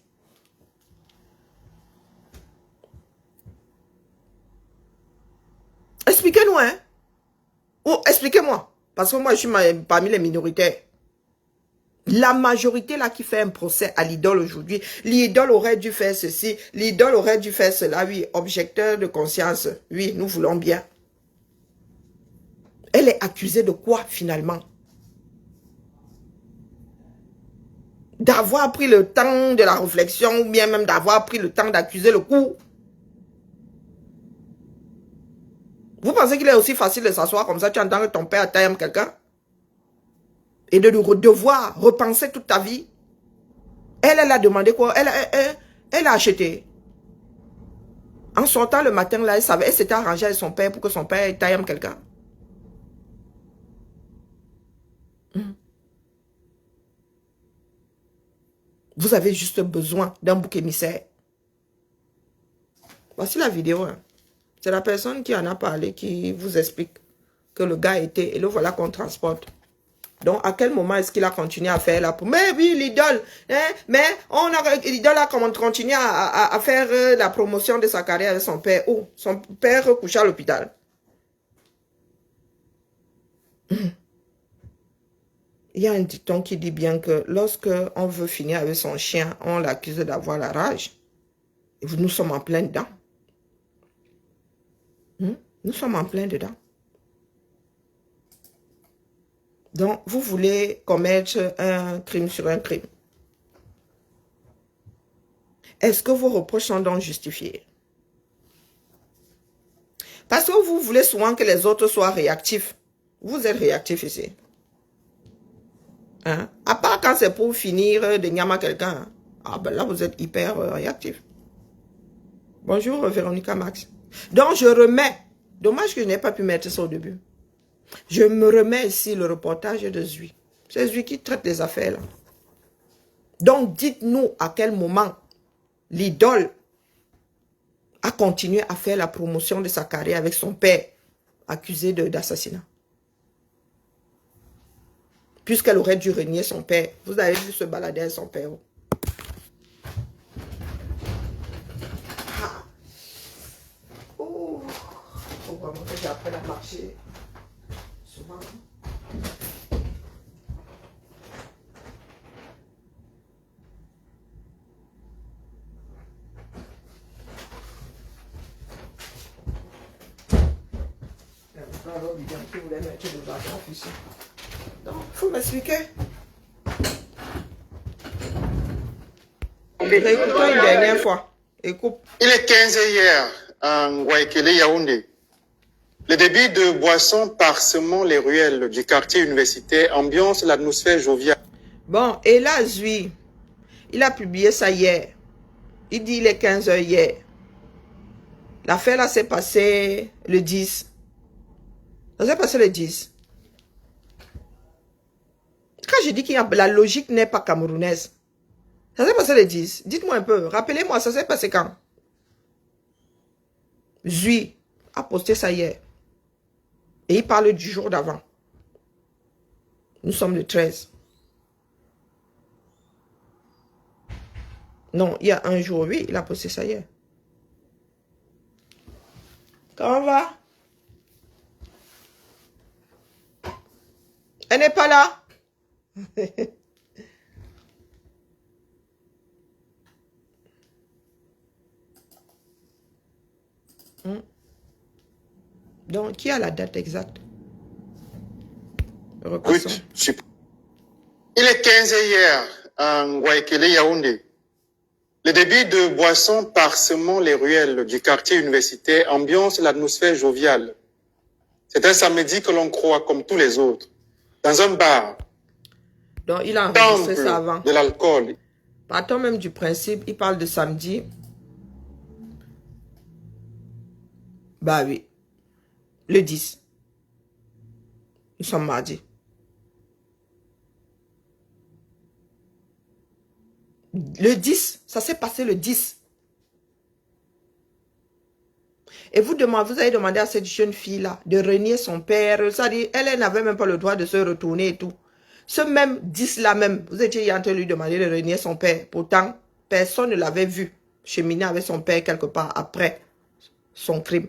Expliquez-nous, hein? Ou expliquez-moi. Parce que moi, je suis parmi les minoritaires. La majorité là qui fait un procès à l'idole aujourd'hui, l'idole aurait dû faire ceci, l'idole aurait dû faire cela, oui, objecteur de conscience, oui, nous voulons bien. Elle est accusée de quoi finalement? D'avoir pris le temps de la réflexion ou bien même d'avoir pris le temps d'accuser le coup. Vous pensez qu'il est aussi facile de s'asseoir comme ça, tu entends que ton père taille quelqu'un? Et de devoir repenser toute ta vie. Elle a demandé quoi? Elle a acheté. En sortant le matin, là, elle s'était arrangée avec son père pour que son père taille quelqu'un. Vous avez juste besoin d'un bouc émissaire. Voici la vidéo. Hein. C'est la personne qui en a parlé qui vous explique que le gars était... Et le voilà qu'on transporte. Donc, à quel moment est-ce qu'il a continué à faire la... Mais oui, l'idole. Hein, mais l'idole a continué à faire la promotion de sa carrière avec son père. Oh, son père couché à l'hôpital. Il y a un dicton qui dit bien que lorsque on veut finir avec son chien, on l'accuse d'avoir la rage. Et nous sommes en plein dedans. Nous sommes en plein dedans. Donc, vous voulez commettre un crime sur un crime. Est-ce que vos reproches sont donc justifiés? Parce que vous voulez souvent que les autres soient réactifs. Vous êtes réactif ici. Hein? À part quand c'est pour finir de nyama quelqu'un. Hein? Ah ben là, vous êtes hyper réactif. Bonjour, Véronica Max. Donc, je remets. Dommage que je n'ai pas pu mettre ça au début. Je me remets ici le reportage de Zui. C'est Zui qui traite les affaires là. Donc, dites-nous à quel moment l'idole a continué à faire la promotion de sa carrière avec son père accusé d'assassinat. puisqu'elle aurait dû renier son père. Vous avez vu se balader avec son père. Ah. Oh. Faut vraiment que j'apprenne à marcher souvent. Qui voulait mettre des enfants ici. Donc, il faut m'expliquer. Réécoutons une dernière fois. Écoute. Il est 15h hier à Guayaquil, Yaoundé. Le débit de boissons parsemant les ruelles du quartier universitaire, ambiance l'atmosphère joviale. Bon, et là, Zui, il a publié ça hier. Il dit il est 15h hier. L'affaire là s'est passée le 10. Ça s'est passé le 10. Quand je dis que la logique n'est pas camerounaise, ça s'est passé le 10. Dites-moi un peu, rappelez-moi, ça s'est passé quand? Zui a posté ça hier. Et il parle du jour d'avant. Nous sommes le 13. Non, il y a un jour, oui, il a posté ça hier. Comment va? Elle n'est pas là. Donc, qui a la date exacte? Brut. Il est 15h hier à Guayaquil, Yaoundé. Le débit de boissons parsemant les ruelles du quartier universitaire, ambiance l'atmosphère joviale. C'est un samedi que l'on croit comme tous les autres. Dans un bar. Donc, il a enregistré ça avant. De l'alcool. Partons même du principe, il parle de samedi. Bah oui. Le 10. Nous sommes mardi. Le 10, ça s'est passé le 10. Et vous avez demandé à cette jeune fille-là de renier son père. Ça dit, elle n'avait même pas le droit de se retourner et tout. Ce même 10-là même, vous étiez en train de lui demander de renier son père. Pourtant, personne ne l'avait vu cheminer avec son père quelque part après son crime.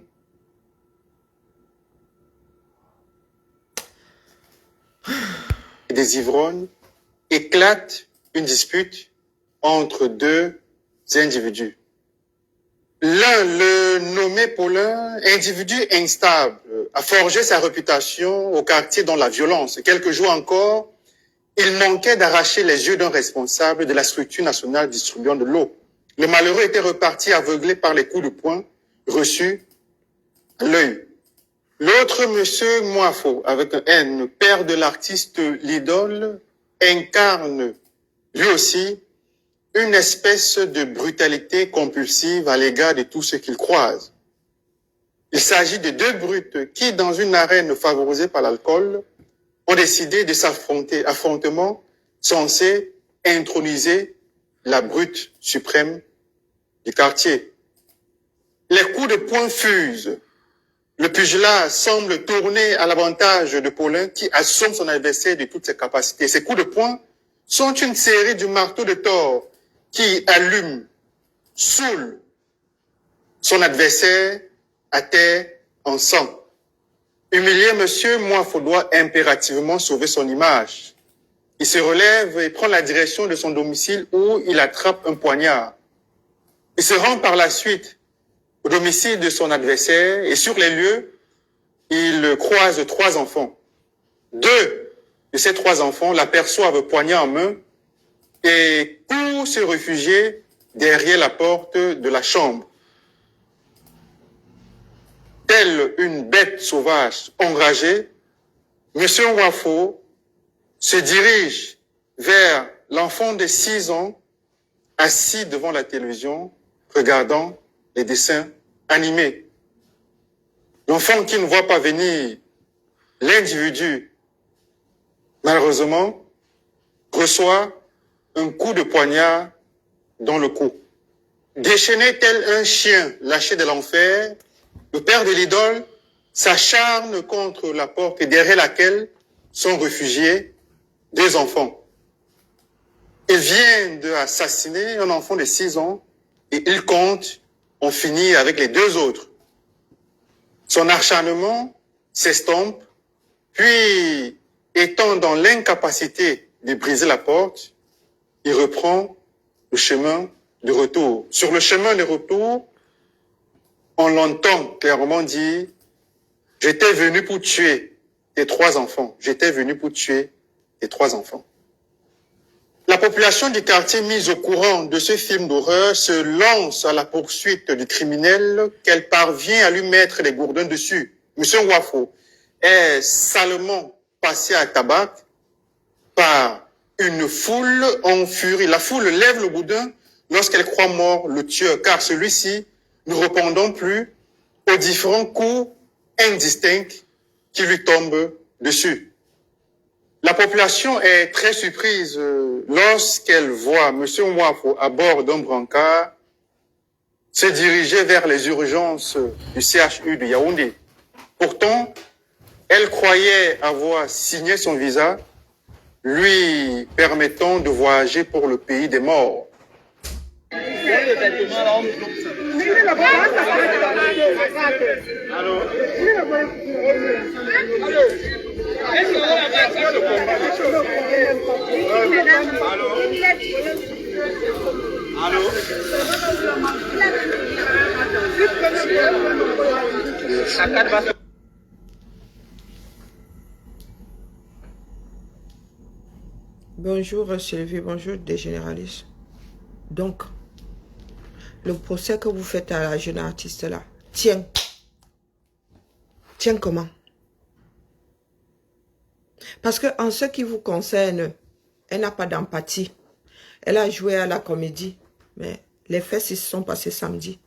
Des ivrognes éclate une dispute entre deux individus. L'un, le nommé Paulin, individu instable, a forgé sa réputation au quartier dans la violence. Quelques jours encore, il manquait d'arracher les yeux d'un responsable de la structure nationale distribuant de l'eau. Le malheureux était reparti aveuglé par les coups de poing reçus à l'œil. L'autre, monsieur Moifo, avec un N, père de l'artiste L'Idole, incarne lui aussi une espèce de brutalité compulsive à l'égard de tout ce qu'il croise. Il s'agit de deux brutes qui, dans une arène favorisée par l'alcool, ont décidé de s'affronter, affrontement censé introniser la brute suprême du quartier. Les coups de poing fusent. Le pugilat semble tourner à l'avantage de Paulin qui assomme son adversaire de toutes ses capacités. Ces coups de poing sont une série du marteau de Thor qui allume, saoule son adversaire à terre en sang. Humilié, monsieur Moifo doit impérativement sauver son image. Il se relève et prend la direction de son domicile où il attrape un poignard. Il se rend par la suite au domicile de son adversaire et sur les lieux, il croise 3 enfants. 2 de ces 3 enfants l'aperçoivent poignard en main et courent se réfugier derrière la porte de la chambre. Telle une bête sauvage enragée, M. Wafo se dirige vers l'enfant de 6 ans assis devant la télévision, regardant les dessins animés. L'enfant qui ne voit pas venir l'individu, malheureusement, reçoit un coup de poignard dans le cou. Déchaîné tel un chien lâché de l'enfer, le père de l'idole s'acharne contre la porte derrière laquelle sont réfugiés 2 enfants. Il vient d'assassiner un enfant de 6 ans et il compte en finir avec les 2 autres. Son acharnement s'estompe, puis, étant dans l'incapacité de briser la porte, il reprend le chemin de retour. Sur le chemin de retour, on l'entend clairement dire « J'étais venu pour tuer tes 3 enfants. J'étais venu pour tuer tes 3 enfants. » La population du quartier mise au courant de ce film d'horreur se lance à la poursuite du criminel qu'elle parvient à lui mettre les gourdins dessus. Monsieur Wafo est salement passé à tabac par une foule en furie. La foule lève le gourdin lorsqu'elle croit mort le tueur, car celui-ci ne répondant plus aux différents coups indistincts qui lui tombent dessus. La population est très surprise lorsqu'elle voit M. Mwafo à bord d'un brancard se diriger vers les urgences du CHU de Yaoundé. Pourtant, elle croyait avoir signé son visa, lui permettant de voyager pour le pays des morts. Bonjour Sylvie, bonjour des généralistes. Donc, le procès que vous faites à la jeune artiste là, tiens comment? Parce que en ce qui vous concerne, elle n'a pas d'empathie. Elle a joué à la comédie, mais les faits se sont passés samedi.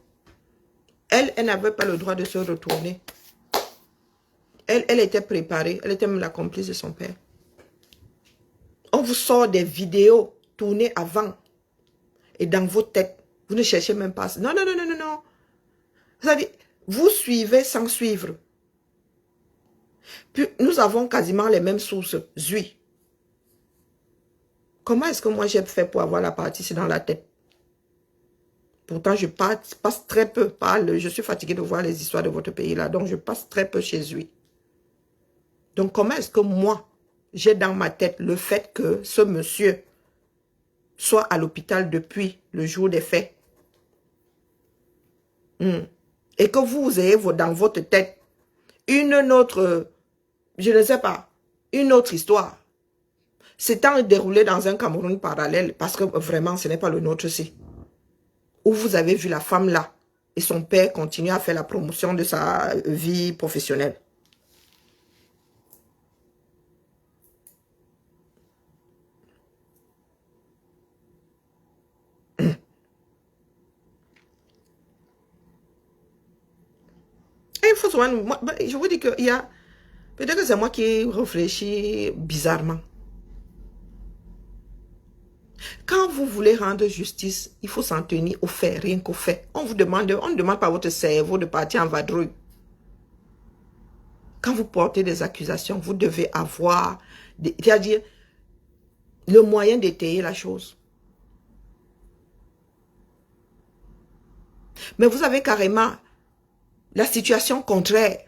Elle n'avait pas le droit de se retourner. Elle était préparée, elle était même la complice de son père. On vous sort des vidéos tournées avant et dans vos têtes. Vous ne cherchez même pas. Non. C'est-à-dire, vous suivez sans suivre. Puis, nous avons quasiment les mêmes sources. Zui. Comment est-ce que moi j'ai fait pour avoir la partie ici dans la tête? Pourtant, je passe très peu. Je suis fatiguée de voir les histoires de votre pays là. Donc, je passe très peu chez Zui. Donc, comment est-ce que moi, j'ai dans ma tête le fait que ce monsieur soit à l'hôpital depuis le jour des faits? Et que vous ayez dans votre tête une autre, je ne sais pas, une autre histoire. S'étant déroulé dans un Cameroun parallèle, parce que vraiment, ce n'est pas le nôtre-ci. Où vous avez vu la femme là, et son père continue à faire la promotion de sa vie professionnelle. Et il faut souvent, je vous dis qu'il y a, peut-être que c'est moi qui réfléchis bizarrement. Quand vous voulez rendre justice, il faut s'en tenir aux faits, rien qu'aux faits. On ne demande pas à votre cerveau de partir en vadrouille. Quand vous portez des accusations, vous devez avoir, c'est-à-dire, le moyen d'étayer la chose. Mais vous avez carrément la situation contraire.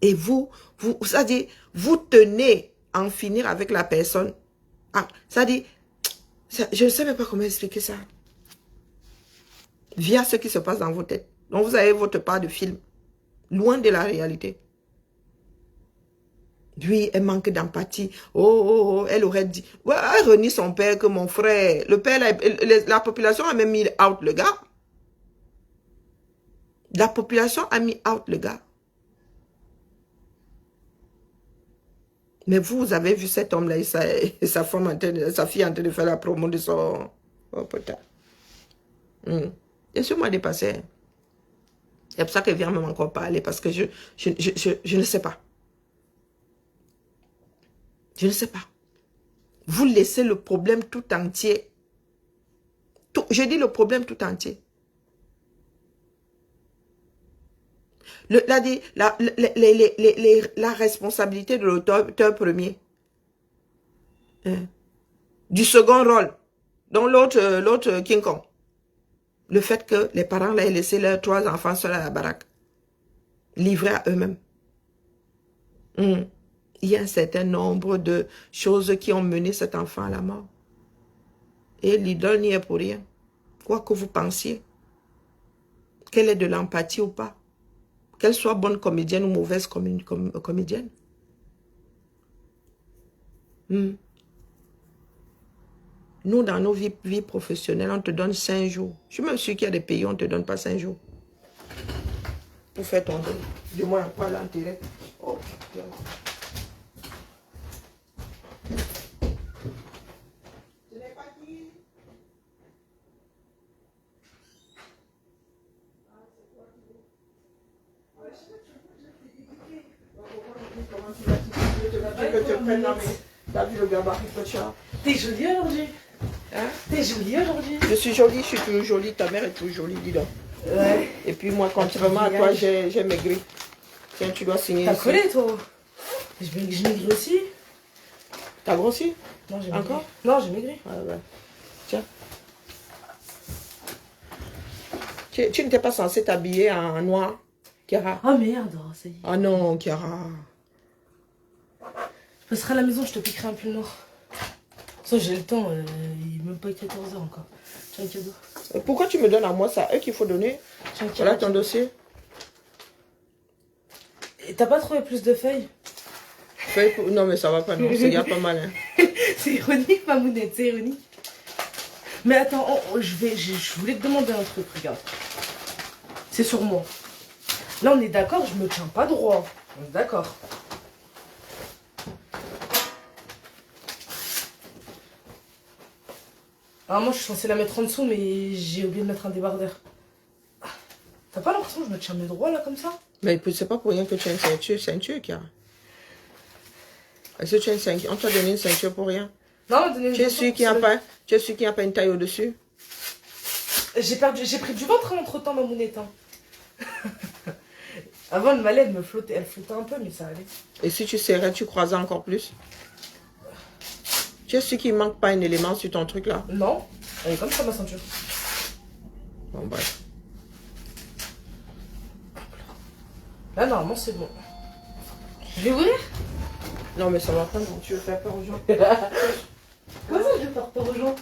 Et c'est-à-dire, vous tenez à en finir avec la personne. C'est-à-dire, je ne sais même pas comment expliquer ça. Via ce qui se passe dans vos têtes. Donc, vous avez votre part de film. Loin de la réalité. Lui, elle manque d'empathie. Elle aurait dit, ouais, elle renie son père que mon frère. Le père, la population a même mis out le gars. La population a mis out le gars. Mais vous avez vu cet homme-là et sa fille en train de faire la promo de son... Oh putain. Laissez-moi dépasser. C'est pour ça qu'elle vient même encore parler, parce que je ne sais pas. Je ne sais pas. Vous laissez le problème tout entier. Je dis le problème tout entier. La responsabilité de l'auteur premier, Du second rôle. Donc l'autre King Kong. Le fait que les parents l'aient laissé leurs 3 enfants seuls à la baraque. Livrés à eux-mêmes. Il y a un certain nombre de choses qui ont mené cet enfant à la mort. Et l'idole n'y est pour rien. Quoi que vous pensiez. Qu'elle ait de l'empathie ou pas. Qu'elle soit bonne comédienne ou mauvaise comédienne. Nous, dans nos vies professionnelles, on te donne 5 jours. Je suis même sûr qu'il y a des pays où on ne te donne pas 5 jours. Pour faire ton deuil. Du moins, quoi l'intérêt. Oh, putain. Ce n'est pas qui. Comment tu vas te prendre dans mes... T'as vu le gabarit que tu as? T'es jolie aujourd'hui. Hein? T'es jolie aujourd'hui. Je suis jolie, je suis toujours jolie. Ta mère est toujours jolie, dis donc. Ouais. Et puis moi, contrairement à toi, j'ai maigri. Tiens, tu dois signer T'as ici. collé, toi. Je maigri aussi. T'as grossi? Non, j'ai maigri. Encore? Non, j'ai maigri. Ah ouais. Tiens. Tu n'étais pas censée t'habiller en noir, Chiara? Oh merde, ça y est. Ah non, Chiara. Je passerai à la maison, je te piquerai un pull noir. Ça, j'ai le temps, il n'est même pas 14 h encore. J'ai un cadeau. Pourquoi tu me donnes à moi ça? Eux qu'il faut donner. Voilà ton dossier. Et t'as pas trouvé plus de feuilles? Feuille pour... Non, mais ça va pas, non. C'est déjà pas mal, hein. C'est ironique, ma mounette, c'est ironique. Mais attends, je voulais te demander un truc, regarde. C'est sur moi. Là, on est d'accord, je me tiens pas droit. On est d'accord. Alors moi, je suis censée la mettre en dessous, mais j'ai oublié de mettre un débardeur. T'as pas l'impression que je me tiens mes droits, là, comme ça? Mais c'est pas pour rien que tu as une ceinture, Chiara. Est-ce que tu as une ceinture? On t'a donné une ceinture pour rien? Non, donnez-moi Tu es sûr qu'il n'y a pas une taille au-dessus? J'ai pris du ventre entre temps, ma mounette. Hein. Avant, le malais, elle flottait un peu, mais ça allait. Et si tu serrais, tu croisais encore plus? Tu es sûr qu'il ne manque pas un élément sur ton truc là? Non, elle est comme ça, ma ceinture. Bon, bref. Là, normalement, c'est bon. Je vais ouvrir? Non, mais ça va pas, non. Tu veux faire peur aux gens? Comment ça, je vais faire peur aux gens?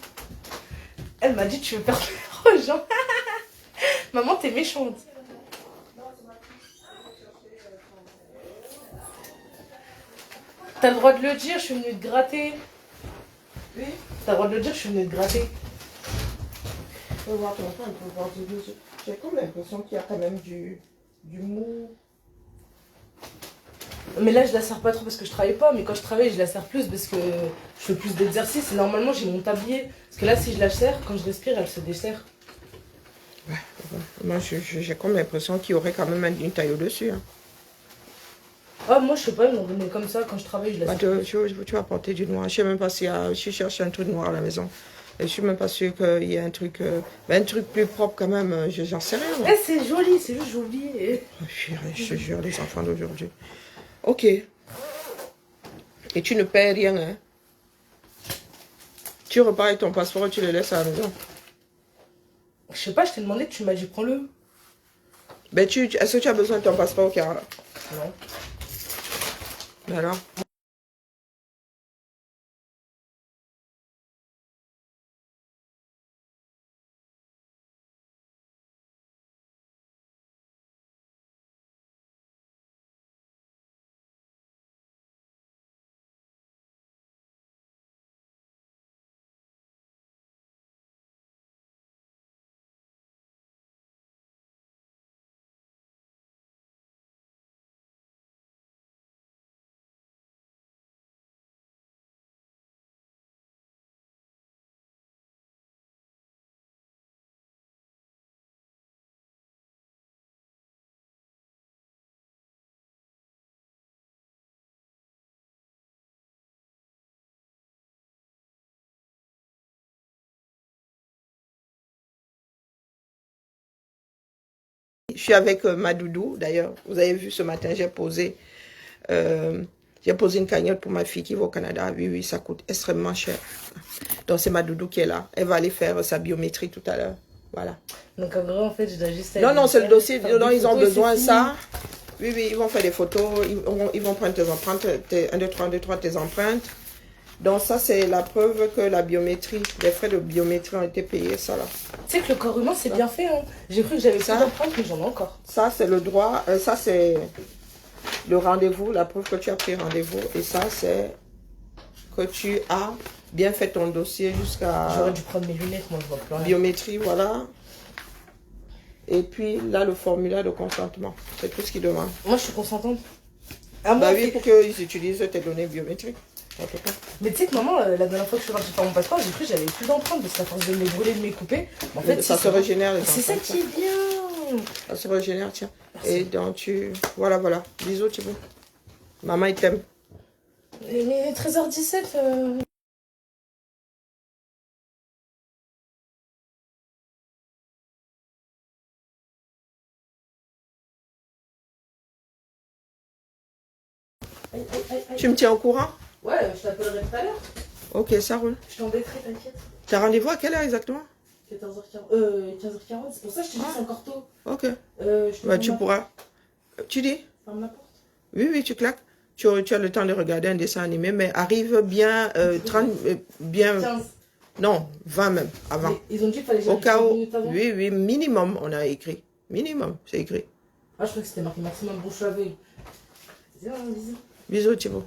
Elle m'a dit, tu veux faire peur aux gens? Maman, t'es méchante. T'as le droit de le dire, je suis venue te gratter. Oui. T'as le droit de le dire, je suis venue te gratter. Je peux voir ton frère, je peux voir tes deux yeux. J'ai comme l'impression qu'il y a quand même du mou. Mais là, je la serre pas trop parce que je travaille pas. Mais quand je travaille, je la serre plus parce que je fais plus d'exercices. Et normalement, j'ai mon tablier. Parce que là, si je la serre, quand je respire, elle se desserre. Ouais, moi, j'ai comme l'impression qu'il y aurait quand même une taille au-dessus. Hein. Ah, moi, je sais pas, ils m'ont donné comme ça. Quand je travaille, je la serre. Tu vas porter du noir. Je sais même pas si je cherche un truc noir à la maison. Et je suis même pas sûre qu'il y ait un truc plus propre quand même. J'en sais rien. Eh, c'est joli, c'est juste j'ai oublié. Je te jure, les enfants d'aujourd'hui. Ok. Et tu ne payes rien, hein? Tu repars avec ton passeport et tu le laisses à la maison. Je sais pas, je t'ai demandé, tu m'as dit prends-le. Ben est-ce que tu as besoin de ton passeport, Chiara? Non. Mais alors? Je suis avec ma doudou, d'ailleurs. Vous avez vu ce matin, j'ai posé J'ai posé une cagnotte pour ma fille qui va au Canada. Oui, oui, ça coûte extrêmement cher. Donc, c'est ma doudou qui est là. Elle va aller faire sa biométrie tout à l'heure. Voilà. Donc, en gros, en fait, je dois juste... Non, non, c'est le dossier. Non, ils ont besoin de ça. Oui, oui, ils vont faire des photos. Ils vont prendre tes empreintes. 1, 2, 3, 1, 2, 3, tes empreintes. Donc, ça, c'est la preuve que la biométrie, les frais de biométrie ont été payés, ça, là. Tu sais que le corps humain, c'est bien fait, hein. J'ai cru que j'avais plus d'empreintes, mais j'en ai encore. Ça, c'est le droit. Ça, c'est le rendez-vous, la preuve que tu as pris rendez-vous. Et ça, c'est que tu as bien fait ton dossier jusqu'à... J'aurais dû prendre mes lunettes, moi, je vois plus rien. Biométrie, voilà. Et puis, là, le formulaire de consentement. C'est tout ce qu'ils demandent. Moi, je suis consentante. Ah, bah oui, pour qu'ils utilisent tes données biométriques. Mais tu sais que maman, la dernière fois que je suis partie faire mon passeport, j'ai cru que j'avais plus d'empreintes parce qu'à force de me les brûler, de me les couper. En fait, ça se régénère. C'est ça qui est bien. Ça se régénère, tiens. Merci. Et donc tu... Voilà, voilà. Bisous, Thibaut. Maman, il t'aime. Mais 13h17... Tu me tiens au courant? Ouais, je t'appellerai tout à l'heure. Ok, ça roule. Je t'embêterai, t'inquiète. T'as rendez-vous à quelle heure exactement? 15h40, c'est pour ça que je te dis c'est encore tôt. Ok. Bah, tu pourras. Tu dis? Ferme la porte. Oui, oui, tu claques. Tu as le temps de regarder un dessin animé, mais arrive bien 30... bien... 15. Non, 20 même, avant. Mais ils ont dit qu'il fallait au cas où, minutes avant. oui, oui, minimum, on a écrit. Minimum, c'est écrit. Ah, je crois que c'était marqué maximum bouche à veille. Bisous. Bisous, Thibaut.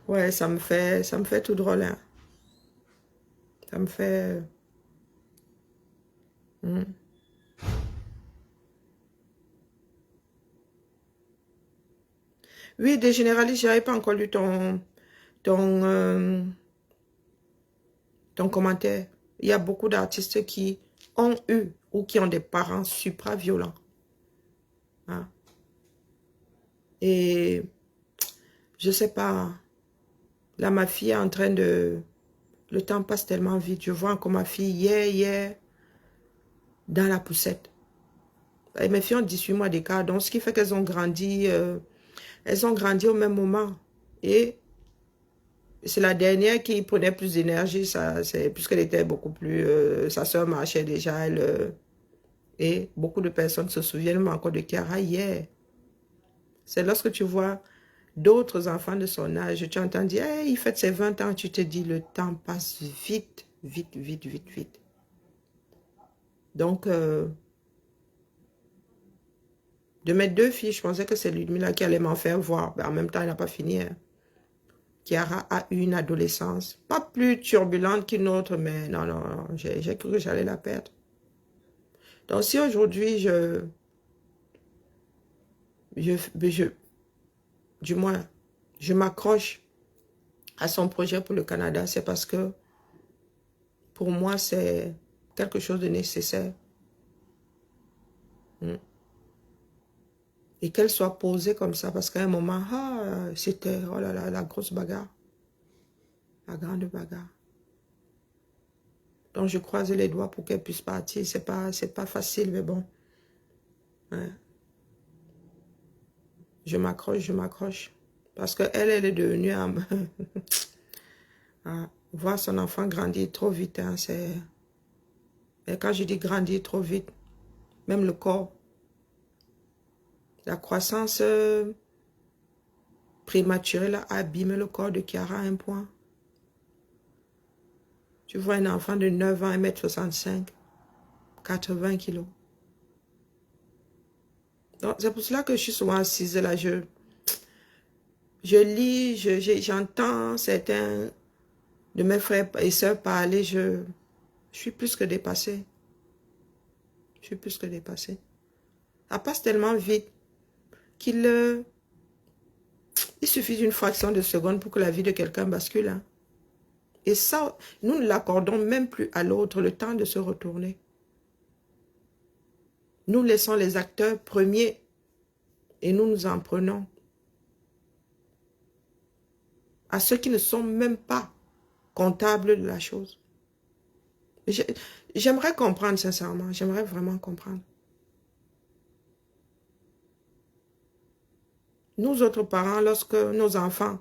Ouais, ça me fait tout drôle, hein. Ça me fait... Oui, des généralistes, je n'avais pas encore lu ton commentaire. Il y a beaucoup d'artistes qui ont eu ou qui ont des parents supra-violents. Hein? Et je sais pas, là ma fille est en train de... Le temps passe tellement vite. Je vois encore ma fille hier, dans la poussette. Et mes filles ont 18 mois d'écart, donc ce qui fait qu'elles ont grandi... elles ont grandi au même moment. Et c'est la dernière qui prenait plus d'énergie, puisqu'elle était beaucoup plus... sa soeur marchait déjà, et beaucoup de personnes se souviennent encore de Kiara hier. C'est lorsque tu vois d'autres enfants de son âge, tu entends dire, hey, il fête ses 20 ans, tu te dis, le temps passe vite, vite, vite, vite, vite. Donc, de mes 2 filles, je pensais que c'est Ludmila qui allait m'en faire voir. Mais en même temps, elle n'a pas fini. Hein. Kiara a eu une adolescence, pas plus turbulente qu'une autre, mais non, non, non, j'ai cru que j'allais la perdre. Donc, si aujourd'hui, du moins, je m'accroche à son projet pour le Canada, c'est parce que pour moi, c'est quelque chose de nécessaire. Et qu'elle soit posée comme ça, parce qu'à un moment, c'était, oh là là, la grosse bagarre. La grande bagarre. Donc, je croise les doigts pour qu'elle puisse partir. C'est pas facile, mais bon. Ouais. Je m'accroche. Parce qu'elle est devenue... voir son enfant grandir trop vite, hein, c'est... Et quand je dis grandir trop vite, même le corps, la croissance prématurée a abîmé le corps de Kiara à un point. Tu vois un enfant de 9 ans, 1m65, 80 kilos. Donc, c'est pour cela que je suis souvent assise là. Je lis, j'entends certains de mes frères et sœurs parler. Je suis plus que dépassée. Je suis plus que dépassée. Ça passe tellement vite qu'il il suffit d'une fraction de seconde pour que la vie de quelqu'un bascule. Hein. Et ça, nous ne l'accordons même plus à l'autre le temps de se retourner. Nous laissons les acteurs premiers et nous nous en prenons à ceux qui ne sont même pas comptables de la chose. J'aimerais comprendre sincèrement, j'aimerais vraiment comprendre. Nous autres parents, lorsque nos enfants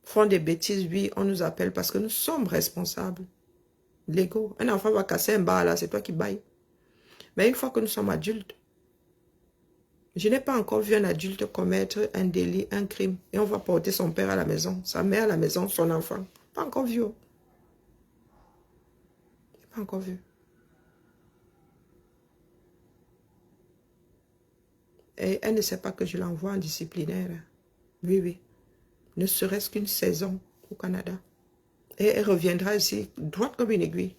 font des bêtises, oui, on nous appelle parce que nous sommes responsables. Légaux. Un enfant va casser un bar là, c'est toi qui bailles. Mais une fois que nous sommes adultes, je n'ai pas encore vu un adulte commettre un délit, un crime. Et on va porter son père à la maison, sa mère à la maison, son enfant. Pas encore vu. Pas encore vu. Et elle ne sait pas que je l'envoie en disciplinaire. Oui, oui. Ne serait-ce qu'une saison au Canada. Et elle reviendra ici, droite comme une aiguille.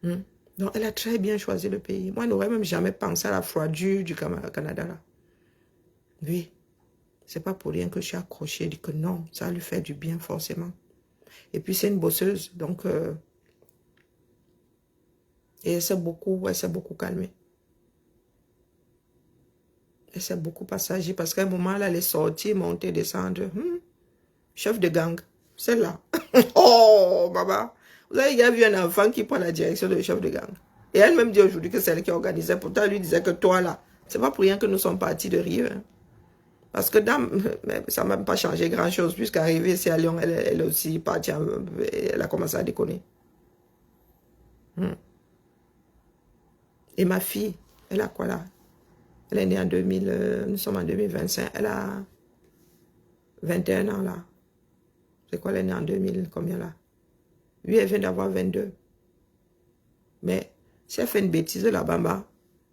Donc, elle a très bien choisi le pays. Moi, je n'aurais même jamais pensé à la froidure du Canada, là. Oui. C'est pas pour rien que je suis accrochée. Je dis que non, ça va lui faire du bien, forcément. Et puis, c'est une bosseuse. Donc, et elle s'est beaucoup calmée. Elle s'est beaucoup passagée parce qu'à un moment, elle allait sortir, monter, descendre. Chef de gang, c'est là. Oh, maman. Vous avez déjà vu un enfant qui prend la direction de chef de gang. Et elle-même dit aujourd'hui que c'est elle qui organisait. Pourtant, elle lui disait que toi, là, c'est pas pour rien que nous sommes partis de Rio. Hein. Parce que ça n'a même pas changé grand-chose. Puisqu'arrivée ici à Lyon, elle est aussi partie. Elle a commencé à déconner. Et ma fille, elle a quoi là? Elle est née en 2000, nous sommes en 2025. Elle a 21 ans là. C'est quoi, elle est née en 2000, combien là? Oui, elle vient d'avoir 22. Mais si elle fait une bêtise là-bas,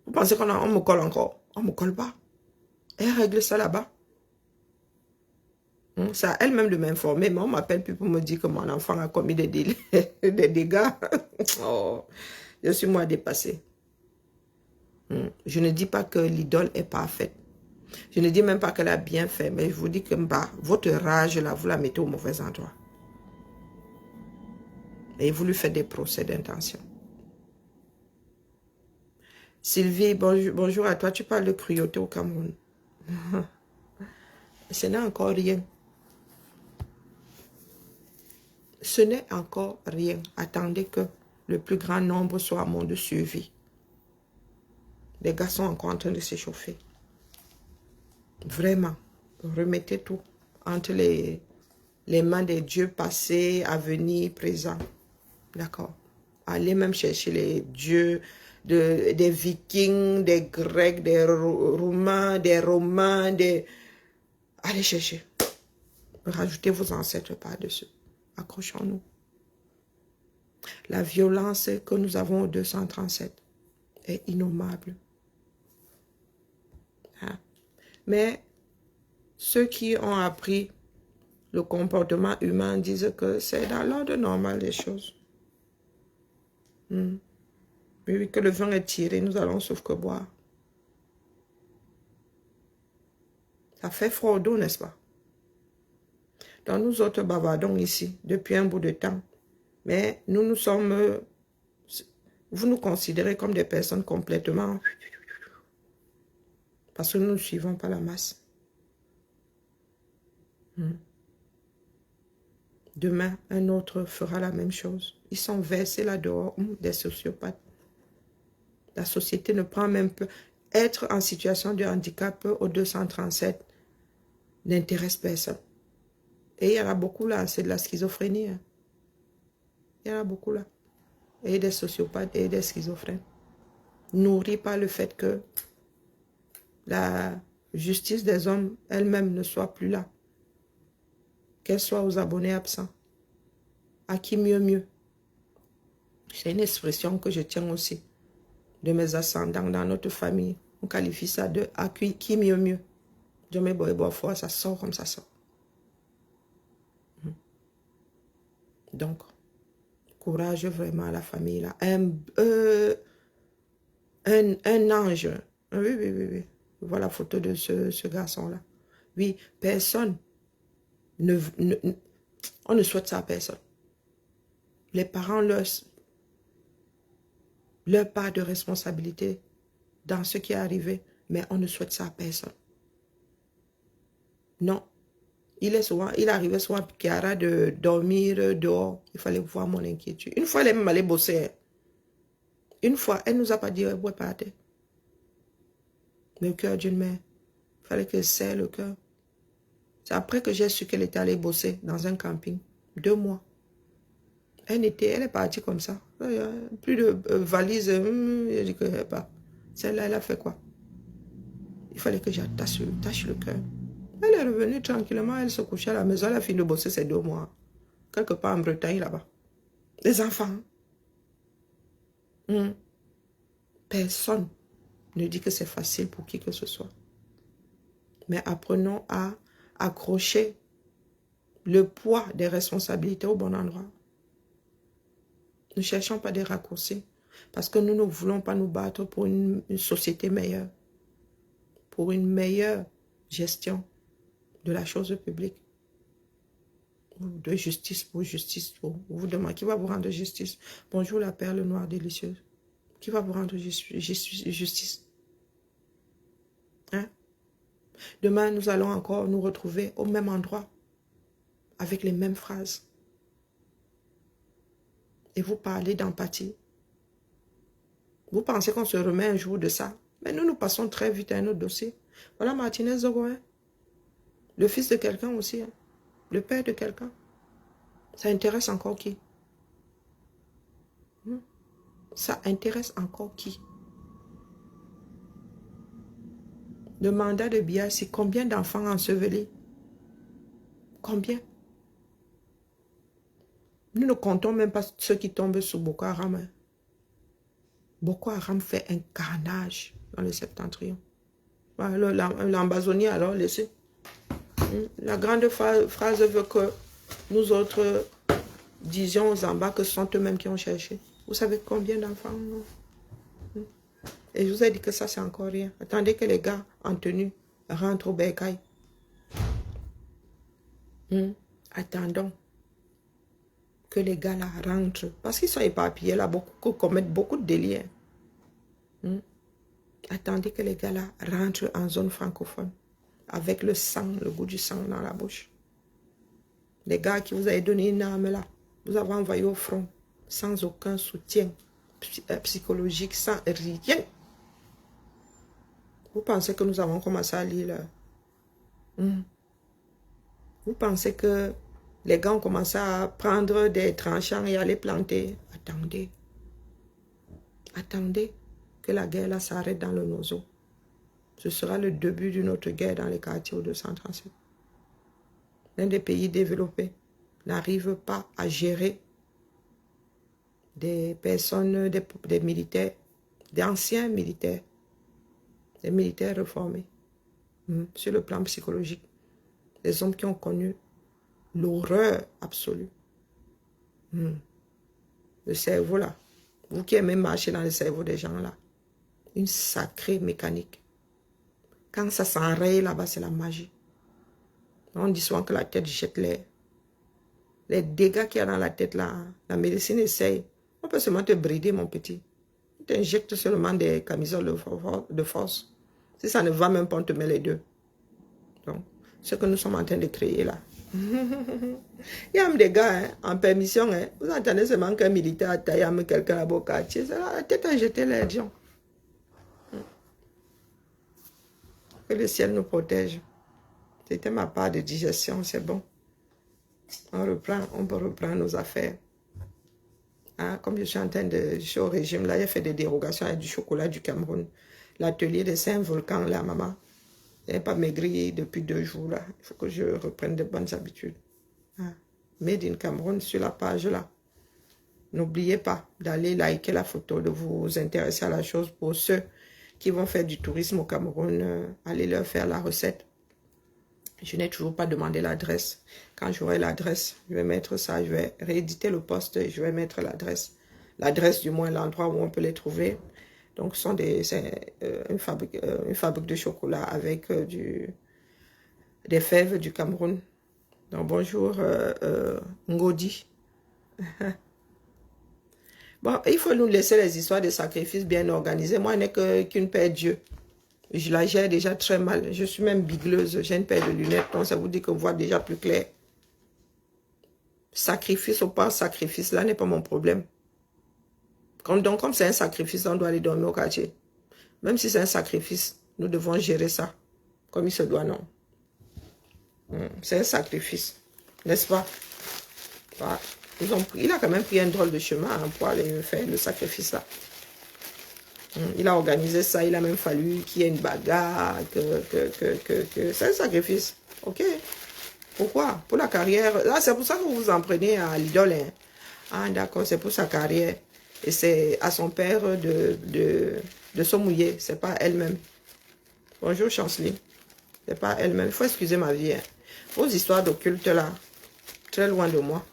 vous pensez qu'on me colle encore? On ne me colle pas. Elle règle ça là-bas. C'est à elle-même de m'informer, mais on m'appelle plus pour me dire que mon enfant a commis des dégâts. Oh, je suis moi dépassée. Je ne dis pas que l'idole est parfaite. Je ne dis même pas qu'elle a bien fait, mais je vous dis que votre rage, là, vous la mettez au mauvais endroit. Et vous lui faites des procès d'intention. Sylvie, bonjour à toi. Tu parles de cruauté au Cameroun. Ce n'est encore rien. Ce n'est encore rien. Attendez que le plus grand nombre soit à mon de survie. Les gars sont encore en train de s'échauffer. Vraiment. Remettez tout entre les mains des dieux passés, à venir, présents. D'accord. Allez même chercher les dieux des Vikings, des Grecs, des Roumains, des Romains, Allez chercher. Rajoutez vos ancêtres par-dessus. Accrochons-nous. La violence que nous avons au 237 est innommable. Hein? Mais ceux qui ont appris le comportement humain disent que c'est dans l'ordre normal des choses. Oui, que le vin est tiré, nous allons sauf que boire. Ça fait froid au dos, n'est-ce pas? Donc nous autres bavardons ici depuis un bout de temps. Mais nous sommes... Vous nous considérez comme des personnes complètement... Parce que nous ne suivons pas la masse. Demain, un autre fera la même chose. Ils sont versés là-dehors, des sociopathes. La société ne prend même pas... Être en situation de handicap au 237 n'intéresse personne. Et il y en a beaucoup là, c'est de la schizophrénie. Hein. Il y en a beaucoup là. Et des sociopathes et des schizophrènes. Nourris pas le fait que la justice des hommes elle-même ne soit plus là. Qu'elle soit aux abonnés absents. À qui mieux? C'est une expression que je tiens aussi de mes ascendants dans notre famille. On qualifie ça de à qui mieux. Je mets bois fort, ça sort comme ça sort. Donc, courage vraiment à la famille là. Un ange. Oui. Voilà la photo de ce garçon-là. Oui, personne. On ne souhaite ça à personne. Les parents leur part de responsabilité dans ce qui est arrivé, mais on ne souhaite ça à personne. Non. Il arrivait souvent à Kiara de dormir dehors. Il fallait voir mon inquiétude. Une fois, elle est même allée bosser. Une fois, elle ne nous a pas dit, ouais, pas à terre. Le cœur d'une mère. Il fallait qu'elle serre le cœur. C'est après que j'ai su qu'elle était allée bosser dans un camping. 2 mois. Elle est partie comme ça. Plus de valises. Je dis que pas. Celle-là, elle a fait quoi? Il fallait que j'attache le cœur. Elle est revenue tranquillement. Elle se couchait à la maison. Elle a fini de bosser ces 2 mois. Quelque part en Bretagne, là-bas. Les enfants. Personne ne dit que c'est facile pour qui que ce soit. Mais apprenons à accrocher le poids des responsabilités au bon endroit. Ne cherchons pas des raccourcis parce que nous ne voulons pas nous battre pour une société meilleure, pour une meilleure gestion de la chose publique, de justice pour justice. Vous vous demandez qui va vous rendre justice? Bonjour la perle noire délicieuse. Qui va vous rendre justice? Hein? Demain, nous allons encore nous retrouver au même endroit, avec les mêmes phrases. Et vous parlez d'empathie. Vous pensez qu'on se remet un jour de ça? Mais nous passons très vite à un autre dossier. Voilà Martinez Zogo, hein? Le fils de quelqu'un aussi, hein? Le père de quelqu'un. Ça intéresse encore qui? Ça intéresse encore qui? Le mandat de Biya, c'est combien d'enfants ensevelis? Combien? Nous ne comptons même pas ceux qui tombent sous Boko Haram. Hein. Boko Haram fait un carnage dans le septentrion. L'Ambazonie, alors, laissez. La grande phrase veut que nous autres disions aux Zambas que ce sont eux-mêmes qui ont cherché. Vous savez combien d'enfants? Et je vous ai dit que ça, c'est encore rien. Attendez que les gars en tenue rentrent au bercail. Attendons que les gars là rentrent. Parce qu'ils sont éparpillés là, commettent beaucoup de délits. Attendez que les gars là rentrent en zone francophone. Avec le sang, le goût du sang dans la bouche. Les gars qui vous avez donné une arme là, vous avez envoyé au front. Sans aucun soutien psychologique, sans rien. Vous pensez que nous avons commencé à lire là? Vous pensez que les gars ont commencé à prendre des tranchants et à les planter? Attendez. Attendez que la guerre là s'arrête dans le Nozo. Ce sera le début d'une autre guerre dans les quartiers 237. L'un des pays développés n'arrive pas à gérer des personnes, des militaires, d'anciens militaires, des militaires reformés, sur le plan psychologique. Des hommes qui ont connu l'horreur absolue. Le cerveau là, vous qui aimez marcher dans le cerveau des gens là, une sacrée mécanique. Quand ça s'enraye là-bas, c'est la magie. On dit souvent que la tête jette l'air. Les dégâts qu'il y a dans la tête là, la médecine essaye. On peut seulement te brider, mon petit. On t'injecte seulement des camisoles de force. Si ça ne va même pas, on te met les deux. Donc, ce que nous sommes en train de créer là. Il y a même des gars hein, en permission. Hein, vous entendez seulement qu'un militaire a taillé quelqu'un là-bas au quartier. La tête a jeté les gens. Que le ciel nous protège. C'était ma part de digestion, c'est bon. On peut reprendre nos affaires. Hein, comme je suis en train de... Je suis au régime, là, j'ai fait des dérogations avec du chocolat du Cameroun. L'atelier de Saint-Volcan, là, maman. Je n'ai pas maigri depuis 2 jours, là. Il faut que je reprenne de bonnes habitudes. Hein. Made in Cameroun, sur la page, là. N'oubliez pas d'aller liker la photo, de vous intéresser à la chose. Pour ceux qui vont faire du tourisme au Cameroun, allez leur faire la recette. Je n'ai toujours pas demandé l'adresse. Quand j'aurai l'adresse, je vais mettre ça. Je vais rééditer le poste et je vais mettre l'adresse. L'adresse, du moins, l'endroit où on peut les trouver. Donc, c'est une fabrique de chocolat avec des fèves du Cameroun. Donc, bonjour, Ngodi. Bon, il faut nous laisser les histoires de sacrifices bien organisées. Moi, je n'ai qu'une paire Dieu. Je la gère déjà très mal. Je suis même bigleuse. J'ai une paire de lunettes. Donc, ça vous dit qu'on voit déjà plus clair. Sacrifice ou pas sacrifice, là n'est pas mon problème. Donc, comme c'est un sacrifice, on doit aller dormir au quartier. Même si c'est un sacrifice, Nous devons gérer ça comme il se doit, non? C'est un sacrifice, n'est-ce pas? Voilà. Il a quand même pris un drôle de chemin hein, pour aller faire le sacrifice là. Il a organisé ça, il a même fallu qu'il y ait une bagarre, c'est un sacrifice. Ok. Pourquoi? Pour la carrière. Là, c'est pour ça que vous vous en prenez à l'idole. Hein. Ah, d'accord, c'est pour sa carrière. Et c'est à son père de se mouiller. C'est pas elle-même. Bonjour, Chanceline. C'est pas elle-même. Il faut excuser ma vie. Hein. Vos histoires d'occulte là, très loin de moi.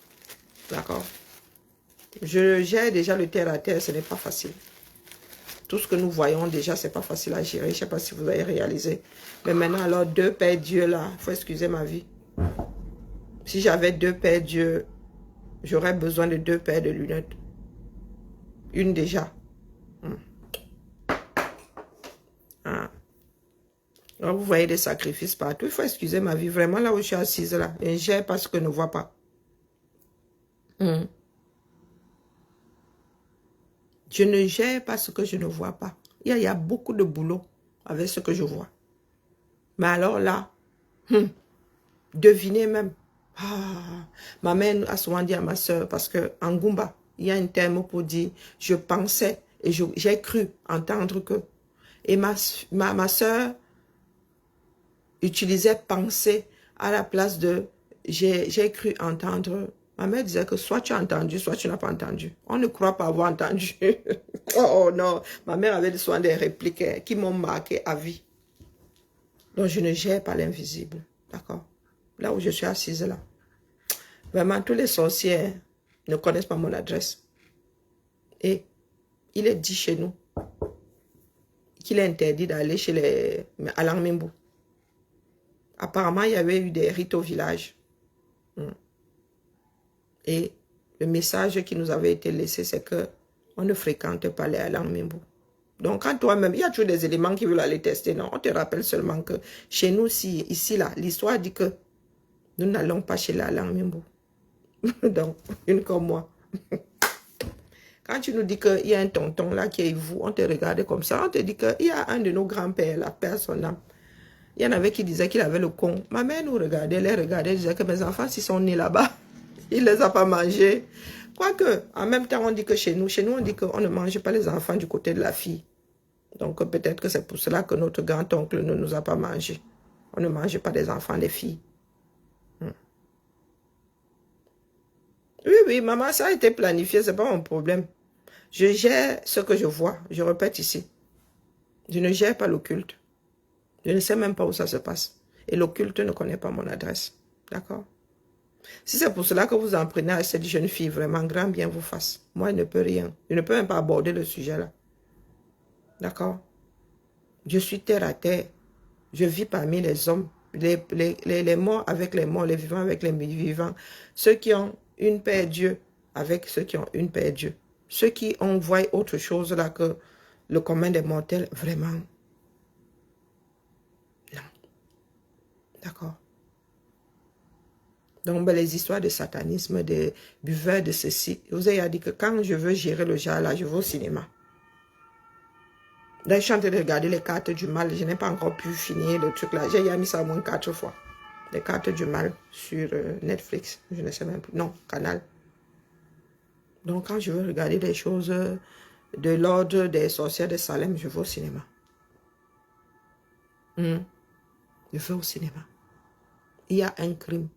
D'accord? J'ai déjà le terre à terre, ce n'est pas facile. Tout ce que nous voyons déjà, c'est pas facile à gérer. Je ne sais pas si vous avez réalisé. Mais maintenant, alors, 2 pères Dieu là, il faut excuser ma vie. Si j'avais 2 pères Dieu, j'aurais besoin de 2 paires de lunettes. Une déjà. Ah. Alors, vous voyez des sacrifices partout. Il faut excuser ma vie. Vraiment, là où je suis assise là. Et je gère pas ce que je ne vois pas. Je ne gère pas ce que je ne vois pas. Il y a beaucoup de boulot avec ce que je vois. Mais alors là, devinez même. Ah, ma mère a souvent dit à ma soeur, parce qu'en Goumba, il y a un terme pour dire, je pensais et j'ai cru entendre que. Et ma soeur utilisait penser à la place de j'ai cru entendre. Ma mère disait que soit tu as entendu, soit tu n'as pas entendu. On ne croit pas avoir entendu. Oh non, ma mère avait souvent des répliques qui m'ont marqué à vie. Donc je ne gère pas l'invisible. D'accord? Là où je suis assise là. Vraiment, tous les sorciers ne connaissent pas mon adresse. Et il est dit chez nous qu'il est interdit d'aller chez les Alang Mimbu. Apparemment, il y avait eu des rites au village. Et le message qui nous avait été laissé, c'est que on ne fréquente pas les Alang Mimbu. Donc, quand toi-même, il y a toujours des éléments qui veulent aller tester. Non, on te rappelle seulement que chez nous, ici, là, l'histoire dit que nous n'allons pas chez les Alang Mimbu. Donc, une comme moi. Quand tu nous dis qu'il y a un tonton là qui est vous, on te regarde comme ça, on te dit qu'il y a un de nos grands-pères là, père son âme. Il y en avait qui disaient qu'il avait le con. Ma mère nous regardait, les regardait, disait que mes enfants, s'ils sont nés là-bas, il ne les a pas mangés. Quoique, en même temps, on dit que chez nous, on dit qu'on ne mange pas les enfants du côté de la fille. Donc, peut-être que c'est pour cela que notre grand-oncle ne nous a pas mangés. On ne mange pas des enfants des filles. Oui, maman, ça a été planifié, c'est pas mon problème. Je gère ce que je vois, je répète ici. Je ne gère pas l'occulte. Je ne sais même pas où ça se passe. Et l'occulte ne connaît pas mon adresse. D'accord? Si c'est pour cela que vous en prenez à cette jeune fille, vraiment, grand bien vous fasse. Moi, je ne peux rien. Je ne peux même pas aborder le sujet là. D'accord? Je suis terre à terre. Je vis parmi les hommes. Les morts avec les morts, les vivants avec les vivants. Ceux qui ont une paix Dieu avec ceux qui ont une paix Dieu. Ceux qui ont voient autre chose là que le commun des mortels, vraiment. Non. D'accord? Donc, les histoires de satanisme, de buveurs, de ceci. Je vous ai dit que quand je veux gérer le genre là, je vais au cinéma. Là, je suis en train de regarder les cartes du mal. Je n'ai pas encore pu finir le truc là. J'ai mis ça au moins 4 fois. Les cartes du mal sur Netflix. Je ne sais même plus. Non, Canal. Donc, quand je veux regarder des choses de l'ordre des sorcières de Salem, je vais au cinéma. Je vais au cinéma. Il y a un crime,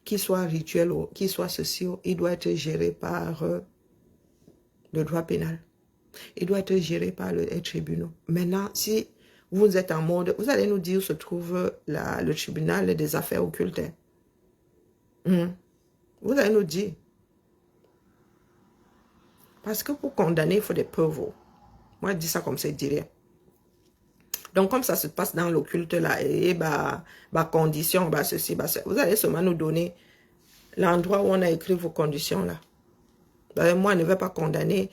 qu'il soit rituel ou qu'il soit ceci, il doit être géré par le droit pénal. Il doit être géré par les tribunaux. Maintenant, si vous êtes en mode, vous allez nous dire où se trouve le tribunal des affaires occultes. Vous allez nous dire. Parce que pour condamner, il faut des preuves. Moi, je dis ça comme ça, je dis rien. Donc, comme ça se passe dans l'occulte, là, et conditions, ceci, vous allez seulement nous donner l'endroit où on a écrit vos conditions, là. Moi, je ne vais pas condamner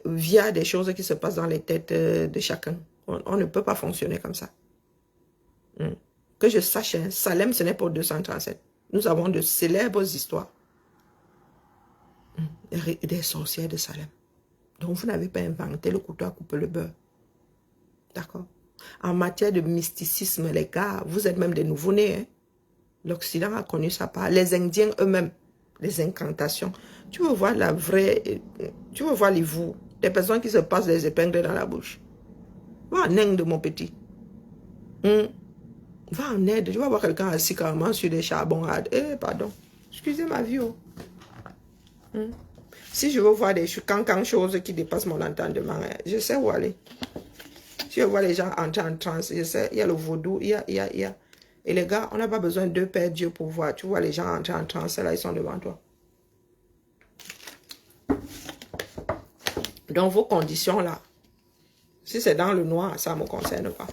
via des choses qui se passent dans les têtes de chacun. On ne peut pas fonctionner comme ça. Que je sache, Salem, ce n'est pas 237. Nous avons de célèbres histoires. Des sorcières de Salem. Donc, vous n'avez pas inventé le couteau à couper le beurre. D'accord? En matière de mysticisme, les gars, vous êtes même des nouveau-nés. Hein? L'Occident a connu ça part. Les Indiens eux-mêmes, les incantations. Tu veux voir la vraie... Tu veux voir les vous, des personnes qui se passent des épingles dans la bouche. Va en Inde, mon petit. Va en aide. Tu vas voir quelqu'un assis carrément sur des charbons. Eh, pardon. Excusez ma vie. Oh. Si je veux voir des choses qui dépassent mon entendement, je sais où aller. Si je vois les gens entrer en transe, je sais, il y a le vaudou, il y a. Et les gars, on n'a pas besoin de Père Dieu pour voir. Tu vois les gens entrer en transe, là, ils sont devant toi. Dans vos conditions là, si c'est dans le noir, ça ne me concerne pas.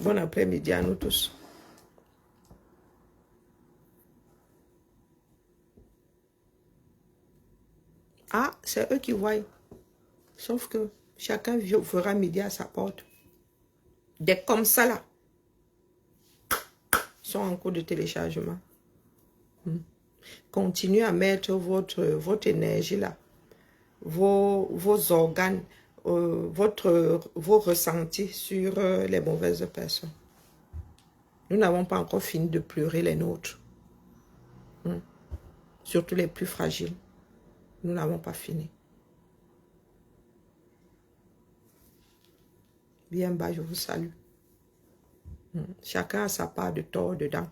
Bon après-midi à nous tous. Ah, c'est eux qui voient. Sauf que chacun fera midi à sa porte. Des comme ça là sont en cours de téléchargement. Continuez à mettre votre énergie là, vos organes, vos ressentis sur les mauvaises personnes. Nous n'avons pas encore fini de pleurer les nôtres. Surtout les plus fragiles. Nous n'avons pas fini. Bien bas, je vous salue. Chacun a sa part de tort dedans.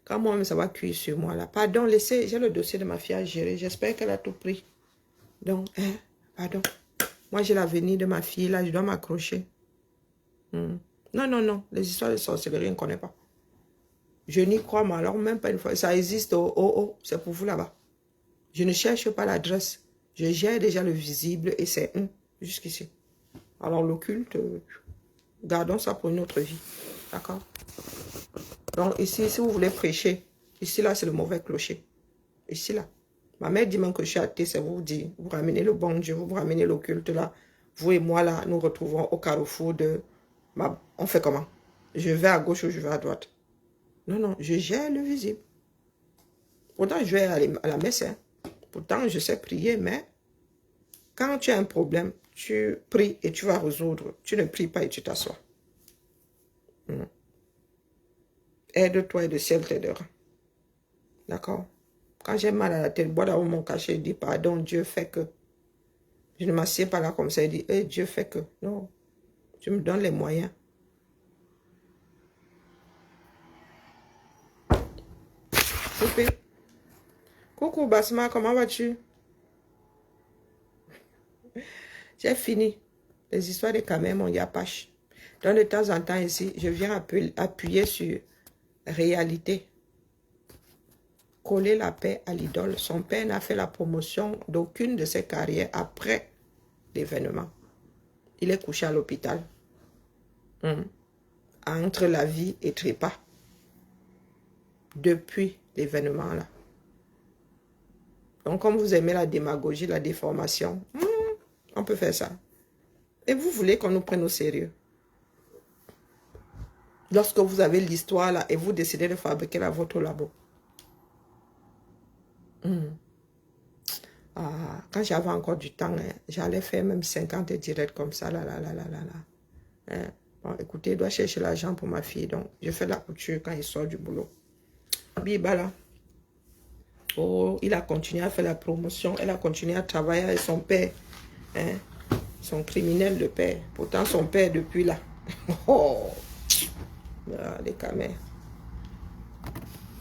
Quand moi-même, ça va cuire sur moi là. Pardon, laissez, j'ai le dossier de ma fille à gérer. J'espère qu'elle a tout pris. Donc, pardon. Moi, j'ai l'avenir de ma fille là, je dois m'accrocher. Non, non, non. Les histoires de sorcellerie, on ne connaît pas. Je n'y crois, mais alors même pas une fois. Ça existe, c'est pour vous là-bas. Je ne cherche pas l'adresse. Je gère déjà le visible et c'est jusqu'ici. Alors l'occulte, gardons ça pour une autre vie. D'accord? Donc ici, si vous voulez prêcher, ici là, c'est le mauvais clocher. Ici là. Ma mère dit même que je suis athée, c'est vous dire. Vous ramenez le bon Dieu, vous ramenez l'occulte là. Vous et moi là, nous retrouvons au carrefour de... On fait comment? Je vais à gauche ou je vais à droite? Non, non, je gère le visible. Pourtant, je vais aller à la messe. Hein. Pourtant, je sais prier, mais quand tu as un problème, tu pries et tu vas résoudre. Tu ne pries pas et tu t'assois. Aide-toi et le ciel t'aidera. D'accord? Quand j'ai mal à la tête, bois dans mon cachet, je dis pardon, Dieu fait que. Je ne m'assieds pas là comme ça et dis, Dieu fait que. Non. Tu me donnes les moyens. Coupé. Coucou Basma, comment vas-tu? J'ai fini. Les histoires des camels, mon yapache. Donc de temps en temps ici, je viens appuyer sur réalité. Coller la paix à l'idole. Son père n'a fait la promotion d'aucune de ses carrières après l'événement. Il est couché à l'hôpital. Entre la vie et trépas. Depuis l'événement là. Donc comme vous aimez la démagogie, la déformation, on peut faire ça. Et vous voulez qu'on nous prenne au sérieux. Lorsque vous avez l'histoire là et vous décidez de fabriquer la votre labo. Quand j'avais encore du temps, j'allais faire même 50 directs comme ça. Bon, écoutez, je dois chercher l'argent pour ma fille. Donc, je fais la couture quand il sort du boulot. Biba là. Oh, il a continué à faire la promotion. Elle a continué à travailler avec son père. Son criminel de père. Pourtant, son père depuis là. Oh, les camères.